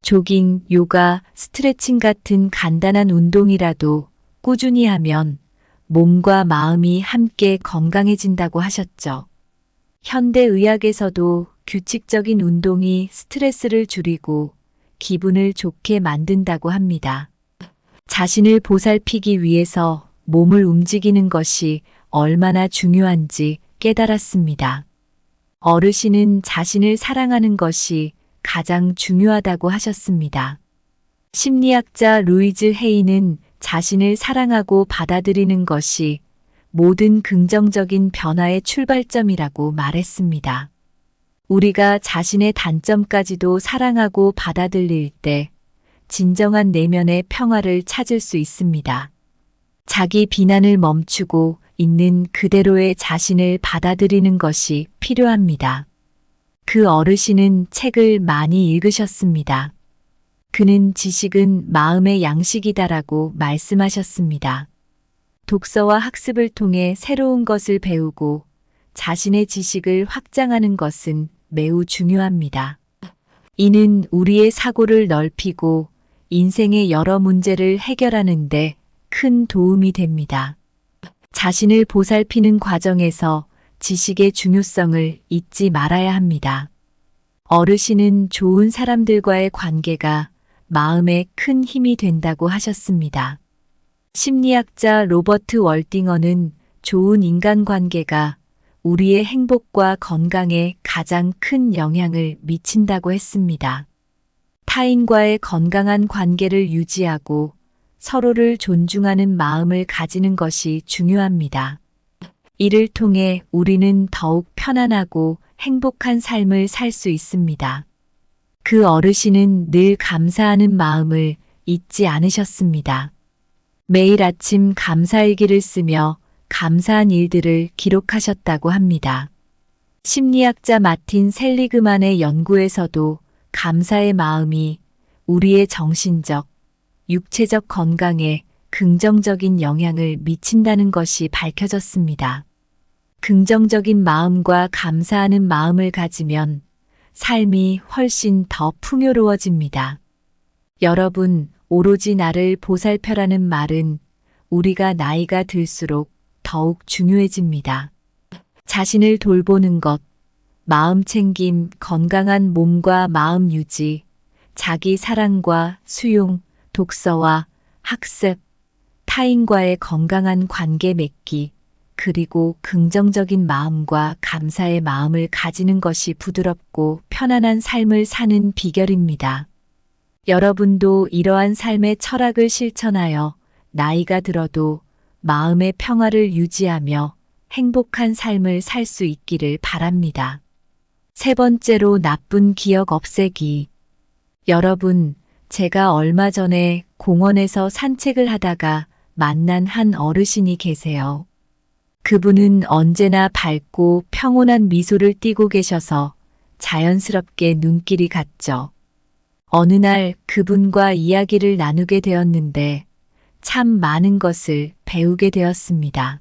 조깅, 요가, 스트레칭 같은 간단한 운동이라도 꾸준히 하면 몸과 마음이 함께 건강해진다고 하셨죠. 현대의학에서도 규칙적인 운동이 스트레스를 줄이고 기분을 좋게 만든다고 합니다. 자신을 보살피기 위해서 몸을 움직이는 것이 얼마나 중요한지 깨달았습니다. 어르신은 자신을 사랑하는 것이 가장 중요하다고 하셨습니다. 심리학자 루이즈 헤이는 자신을 사랑하고 받아들이는 것이 모든 긍정적인 변화의 출발점이라고 말했습니다. 우리가 자신의 단점까지도 사랑하고 받아들일 때 진정한 내면의 평화를 찾을 수 있습니다. 자기 비난을 멈추고 있는 그대로의 자신을 받아들이는 것이 필요합니다. 그 어르신은 책을 많이 읽으셨습니다. 그는 지식은 마음의 양식이다라고 말씀하셨습니다. 독서와 학습을 통해 새로운 것을 배우고 자신의 지식을 확장하는 것은 매우 중요합니다. 이는 우리의 사고를 넓히고 인생의 여러 문제를 해결하는 데 큰 도움이 됩니다. 자신을 보살피는 과정에서 지식의 중요성을 잊지 말아야 합니다. 어르신은 좋은 사람들과의 관계가 마음에 큰 힘이 된다고 하셨습니다. 심리학자 로버트 월딩어는 좋은 인간관계가 우리의 행복과 건강에 가장 큰 영향을 미친다고 했습니다. 타인과의 건강한 관계를 유지하고 서로를 존중하는 마음을 가지는 것이 중요합니다. 이를 통해 우리는 더욱 편안하고 행복한 삶을 살 수 있습니다. 그 어르신은 늘 감사하는 마음을 잊지 않으셨습니다. 매일 아침 감사일기를 쓰며 감사한 일들을 기록하셨다고 합니다. 심리학자 마틴 셀리그만의 연구에서도 감사의 마음이 우리의 정신적, 육체적 건강에 긍정적인 영향을 미친다는 것이 밝혀졌습니다. 긍정적인 마음과 감사하는 마음을 가지면 삶이 훨씬 더 풍요로워집니다. 여러분, 오로지 나를 보살펴라는 말은 우리가 나이가 들수록 더욱 중요해집니다. 자신을 돌보는 것, 마음 챙김, 건강한 몸과 마음 유지, 자기 사랑과 수용, 독서와 학습, 타인과의 건강한 관계 맺기, 그리고 긍정적인 마음과 감사의 마음을 가지는 것이 부드럽고 편안한 삶을 사는 비결입니다. 여러분도 이러한 삶의 철학을 실천하여 나이가 들어도 마음의 평화를 유지하며 행복한 삶을 살 수 있기를 바랍니다. 세 번째로 나쁜 기억 없애기. 여러분, 제가 얼마 전에 공원에서 산책을 하다가 만난 한 어르신이 계세요. 그분은 언제나 밝고 평온한 미소를 띠고 계셔서 자연스럽게 눈길이 갔죠. 어느 날 그분과 이야기를 나누게 되었는데 참 많은 것을 배우게 되었습니다.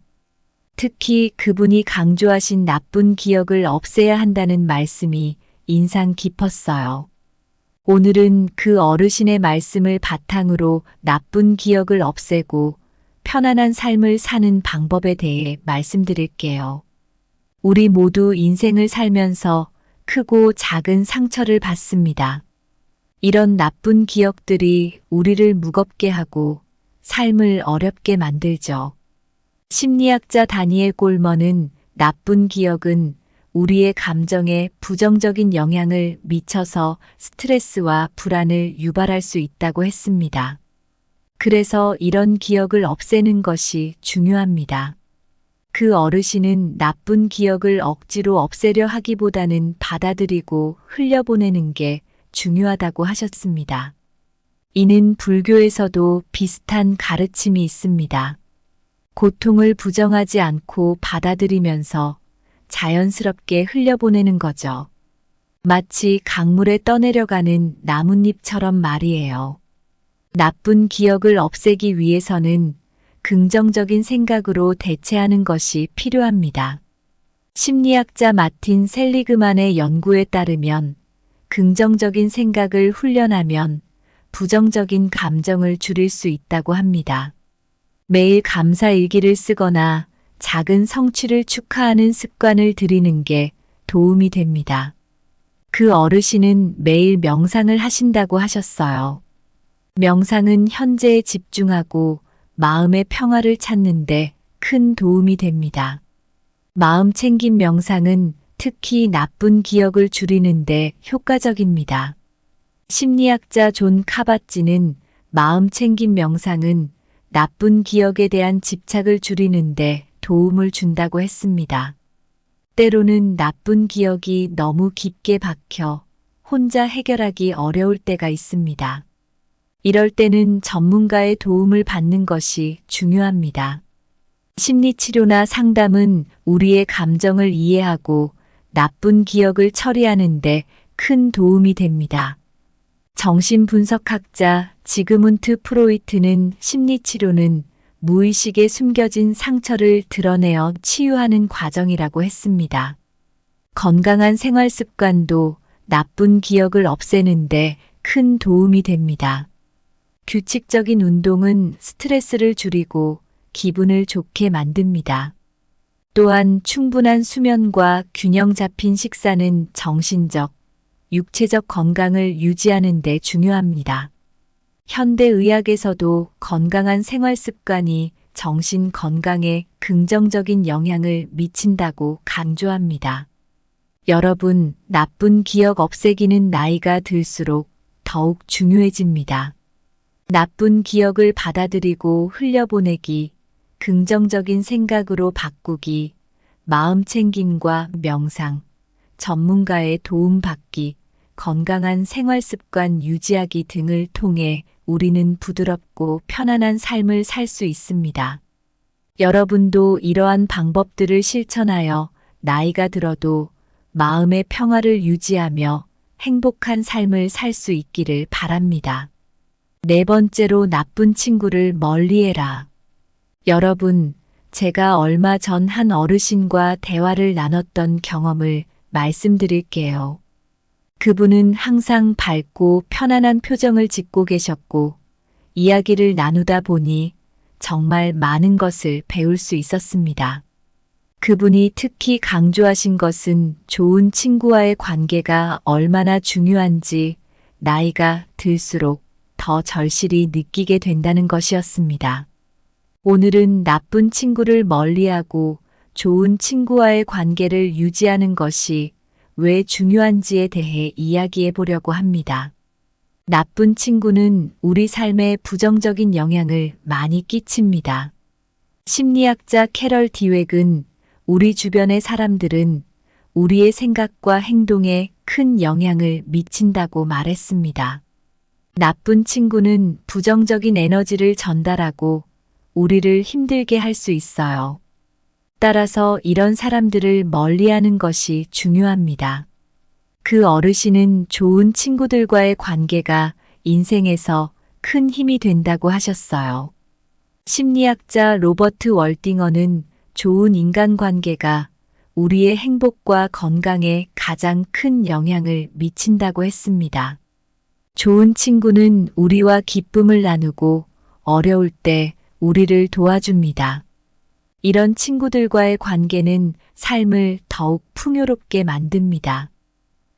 특히 그분이 강조하신 나쁜 기억을 없애야 한다는 말씀이 인상 깊었어요. 오늘은 그 어르신의 말씀을 바탕으로 나쁜 기억을 없애고 편안한 삶을 사는 방법에 대해 말씀드릴게요. 우리 모두 인생을 살면서 크고 작은 상처를 받습니다. 이런 나쁜 기억들이 우리를 무겁게 하고 삶을 어렵게 만들죠. 심리학자 다니엘 꼴먼은 나쁜 기억은 우리의 감정에 부정적인 영향을 미쳐서 스트레스와 불안을 유발할 수 있다고 했습니다. 그래서 이런 기억을 없애는 것이 중요합니다. 그 어르신은 나쁜 기억을 억지로 없애려 하기보다는 받아들이고 흘려보내는 게 중요하다고 하셨습니다. 이는 불교에서도 비슷한 가르침이 있습니다. 고통을 부정하지 않고 받아들이면서 자연스럽게 흘려보내는 거죠. 마치 강물에 떠내려가는 나뭇잎처럼 말이에요. 나쁜 기억을 없애기 위해서는 긍정적인 생각으로 대체하는 것이 필요합니다. 심리학자 마틴 셀리그만의 연구에 따르면 긍정적인 생각을 훈련하면 부정적인 감정을 줄일 수 있다고 합니다. 매일 감사 일기를 쓰거나 작은 성취를 축하하는 습관을 들이는 게 도움이 됩니다. 그 어르신은 매일 명상을 하신다고 하셨어요. 명상은 현재에 집중하고 마음의 평화를 찾는데 큰 도움이 됩니다. 마음 챙김 명상은 특히 나쁜 기억을 줄이는데 효과적입니다. 심리학자 존 카바찌는 마음 챙김 명상은 나쁜 기억에 대한 집착을 줄이는데 도움을 준다고 했습니다. 때로는 나쁜 기억이 너무 깊게 박혀 혼자 해결하기 어려울 때가 있습니다. 이럴 때는 전문가의 도움을 받는 것이 중요합니다. 심리치료나 상담은 우리의 감정을 이해하고 나쁜 기억을 처리하는 데 큰 도움이 됩니다. 정신분석학자 지그문트 프로이트는 심리치료는 무의식에 숨겨진 상처를 드러내어 치유하는 과정이라고 했습니다. 건강한 생활 습관도 나쁜 기억을 없애는데 큰 도움이 됩니다. 규칙적인 운동은 스트레스를 줄이고 기분을 좋게 만듭니다. 또한 충분한 수면과 균형 잡힌 식사는 정신적, 육체적 건강을 유지하는 데 중요합니다. 현대의학에서도 건강한 생활 습관이 정신 건강에 긍정적인 영향을 미친다고 강조합니다. 여러분, 나쁜 기억 없애기는 나이가 들수록 더욱 중요해집니다. 나쁜 기억을 받아들이고 흘려보내기, 긍정적인 생각으로 바꾸기, 마음 챙김과 명상, 전문가의 도움 받기, 건강한 생활 습관 유지하기 등을 통해 우리는 부드럽고 편안한 삶을 살 수 있습니다. 여러분도 이러한 방법들을 실천하여 나이가 들어도 마음의 평화를 유지하며 행복한 삶을 살 수 있기를 바랍니다. 네 번째로 나쁜 친구를 멀리해라. 여러분, 제가 얼마 전 한 어르신과 대화를 나눴던 경험을 말씀드릴게요. 그분은 항상 밝고 편안한 표정을 짓고 계셨고, 이야기를 나누다 보니 정말 많은 것을 배울 수 있었습니다. 그분이 특히 강조하신 것은 좋은 친구와의 관계가 얼마나 중요한지 나이가 들수록 더 절실히 느끼게 된다는 것이었습니다. 오늘은 나쁜 친구를 멀리하고 좋은 친구와의 관계를 유지하는 것이 왜 중요한지에 대해 이야기해 보려고 합니다. 나쁜 친구는 우리 삶에 부정적인 영향을 많이 끼칩니다. 심리학자 캐럴 디웩은 우리 주변의 사람들은 우리의 생각과 행동에 큰 영향을 미친다고 말했습니다. 나쁜 친구는 부정적인 에너지를 전달하고 우리를 힘들게 할 수 있어요. 따라서 이런 사람들을 멀리하는 것이 중요합니다. 그 어르신은 좋은 친구들과의 관계가 인생에서 큰 힘이 된다고 하셨어요. 심리학자 로버트 월딩어는 좋은 인간관계가 우리의 행복과 건강에 가장 큰 영향을 미친다고 했습니다. 좋은 친구는 우리와 기쁨을 나누고 어려울 때 우리를 도와줍니다. 이런 친구들과의 관계는 삶을 더욱 풍요롭게 만듭니다.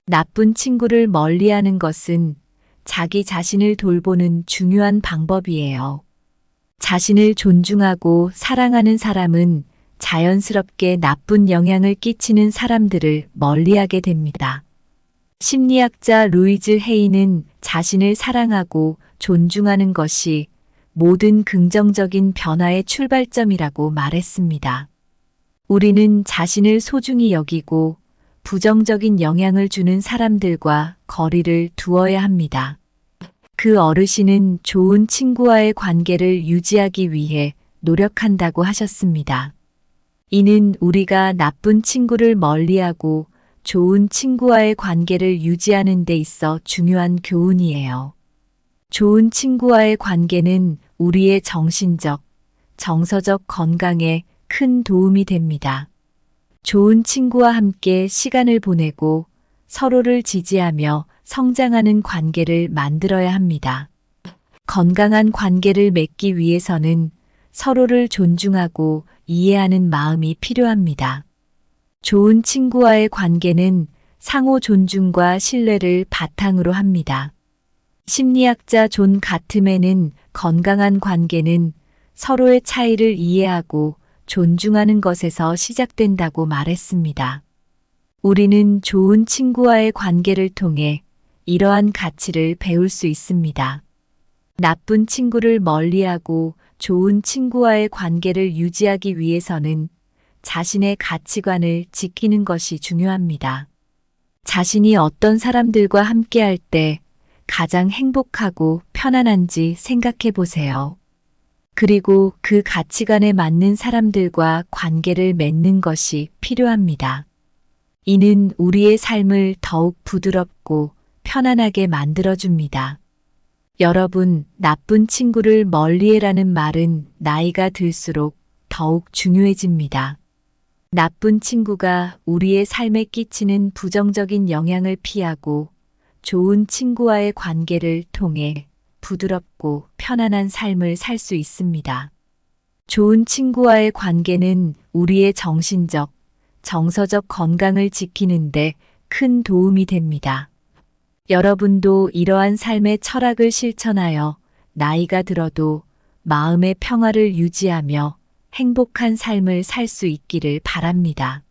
나쁜 친구를 멀리하는 것은 자기 자신을 돌보는 중요한 방법이에요. 자신을 존중하고 사랑하는 사람은 자연스럽게 나쁜 영향을 끼치는 사람들을 멀리하게 됩니다. 심리학자 루이즈 헤이는 자신을 사랑하고 존중하는 것이 모든 긍정적인 변화의 출발점이라고 말했습니다. 우리는 자신을 소중히 여기고 부정적인 영향을 주는 사람들과 거리를 두어야 합니다. 그 어르신은 좋은 친구와의 관계를 유지하기 위해 노력한다고 하셨습니다. 이는 우리가 나쁜 친구를 멀리하고 좋은 친구와의 관계를 유지하는 데 있어 중요한 교훈이에요. 좋은 친구와의 관계는 우리의 정신적, 정서적 건강에 큰 도움이 됩니다. 좋은 친구와 함께 시간을 보내고 서로를 지지하며 성장하는 관계를 만들어야 합니다. 건강한 관계를 맺기 위해서는 서로를 존중하고 이해하는 마음이 필요합니다. 좋은 친구와의 관계는 상호 존중과 신뢰를 바탕으로 합니다. 심리학자 존 가트맨은 건강한 관계는 서로의 차이를 이해하고 존중하는 것에서 시작된다고 말했습니다. 우리는 좋은 친구와의 관계를 통해 이러한 가치를 배울 수 있습니다. 나쁜 친구를 멀리하고 좋은 친구와의 관계를 유지하기 위해서는 자신의 가치관을 지키는 것이 중요합니다. 자신이 어떤 사람들과 함께할 때 가장 행복하고 편안한지 생각해 보세요. 그리고 그 가치관에 맞는 사람들과 관계를 맺는 것이 필요합니다. 이는 우리의 삶을 더욱 부드럽고 편안하게 만들어줍니다. 여러분, 나쁜 친구를 멀리해라는 말은 나이가 들수록 더욱 중요해집니다. 나쁜 친구가 우리의 삶에 끼치는 부정적인 영향을 피하고 좋은 친구와의 관계를 통해 부드럽고 편안한 삶을 살 수 있습니다. 좋은 친구와의 관계는 우리의 정신적, 정서적 건강을 지키는데 큰 도움이 됩니다. 여러분도 이러한 삶의 철학을 실천하여 나이가 들어도 마음의 평화를 유지하며 행복한 삶을 살 수 있기를 바랍니다.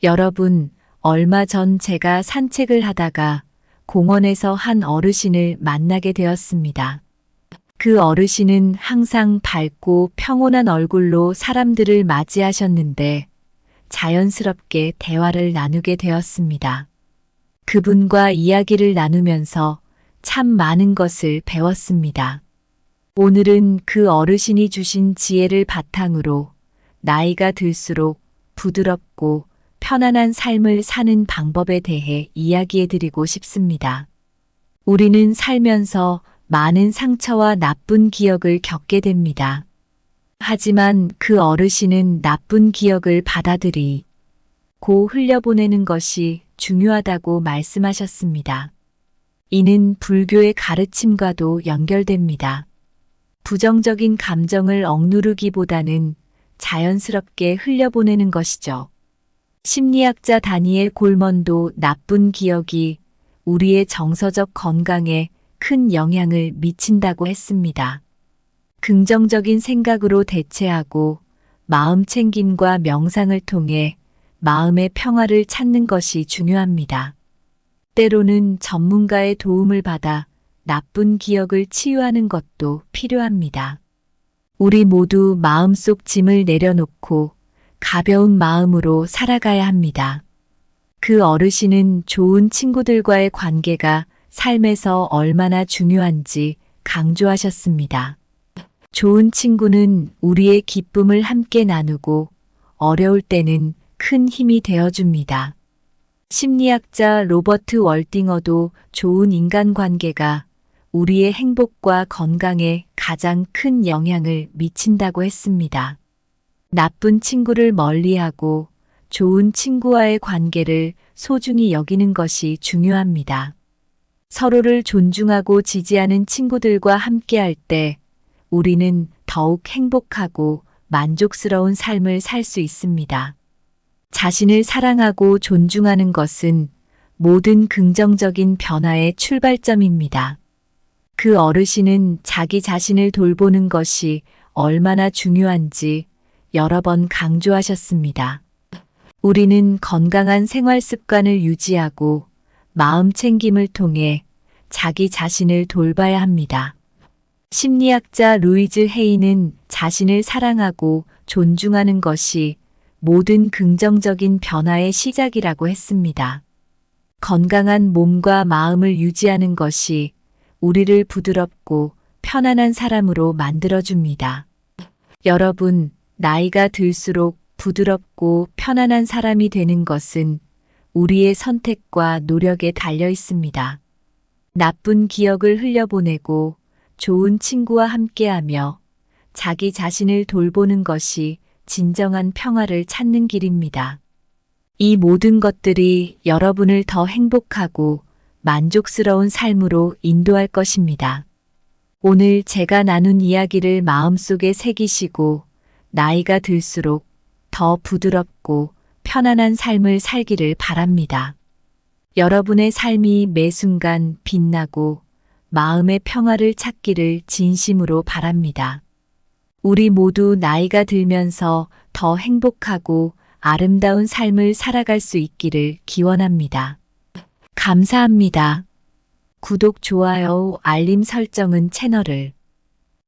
여러분, 얼마 전 제가 산책을 하다가 공원에서 한 어르신을 만나게 되었습니다. 그 어르신은 항상 밝고 평온한 얼굴로 사람들을 맞이하셨는데 자연스럽게 대화를 나누게 되었습니다. 그분과 이야기를 나누면서 참 많은 것을 배웠습니다. 오늘은 그 어르신이 주신 지혜를 바탕으로 나이가 들수록 부드럽고 편안한 삶을 사는 방법에 대해 이야기해 드리고 싶습니다. 우리는 살면서 많은 상처와 나쁜 기억을 겪게 됩니다. 하지만 그 어르신은 나쁜 기억을 받아들이고 흘려보내는 것이 중요하다고 말씀하셨습니다. 이는 불교의 가르침과도 연결됩니다. 부정적인 감정을 억누르기보다는 자연스럽게 흘려보내는 것이죠. 심리학자 다니엘 골먼도 나쁜 기억이 우리의 정서적 건강에 큰 영향을 미친다고 했습니다. 긍정적인 생각으로 대체하고 마음 챙김과 명상을 통해 마음의 평화를 찾는 것이 중요합니다. 때로는 전문가의 도움을 받아 나쁜 기억을 치유하는 것도 필요합니다. 우리 모두 마음속 짐을 내려놓고 가벼운 마음으로 살아가야 합니다. 그 어르신은 좋은 친구들과의 관계가 삶에서 얼마나 중요한지 강조하셨습니다. 좋은 친구는 우리의 기쁨을 함께 나누고 어려울 때는 큰 힘이 되어줍니다. 심리학자 로버트 월딩어도 좋은 인간관계가 우리의 행복과 건강에 가장 큰 영향을 미친다고 했습니다. 나쁜 친구를 멀리하고 좋은 친구와의 관계를 소중히 여기는 것이 중요합니다. 서로를 존중하고 지지하는 친구들과 함께할 때 우리는 더욱 행복하고 만족스러운 삶을 살 수 있습니다. 자신을 사랑하고 존중하는 것은 모든 긍정적인 변화의 출발점입니다. 그 어르신은 자기 자신을 돌보는 것이 얼마나 중요한지 여러 번 강조하셨습니다. 우리는 건강한 생활 습관을 유지하고 마음 챙김을 통해 자기 자신을 돌봐야 합니다. 심리학자 루이즈 헤이는 자신을 사랑하고 존중하는 것이 모든 긍정적인 변화의 시작이라고 했습니다. 건강한 몸과 마음을 유지하는 것이 우리를 부드럽고 편안한 사람으로 만들어줍니다. 여러분, 나이가 들수록 부드럽고 편안한 사람이 되는 것은 우리의 선택과 노력에 달려 있습니다. 나쁜 기억을 흘려보내고 좋은 친구와 함께하며 자기 자신을 돌보는 것이 진정한 평화를 찾는 길입니다. 이 모든 것들이 여러분을 더 행복하고 만족스러운 삶으로 인도할 것입니다. 오늘 제가 나눈 이야기를 마음속에 새기시고 나이가 들수록 더 부드럽고 편안한 삶을 살기를 바랍니다. 여러분의 삶이 매 순간 빛나고 마음의 평화를 찾기를 진심으로 바랍니다. 우리 모두 나이가 들면서 더 행복하고 아름다운 삶을 살아갈 수 있기를 기원합니다. 감사합니다. 구독, 좋아요, 알림 설정은 채널을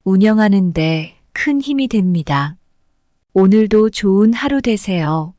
운영하는 데 큰 힘이 됩니다. 오늘도 좋은 하루 되세요.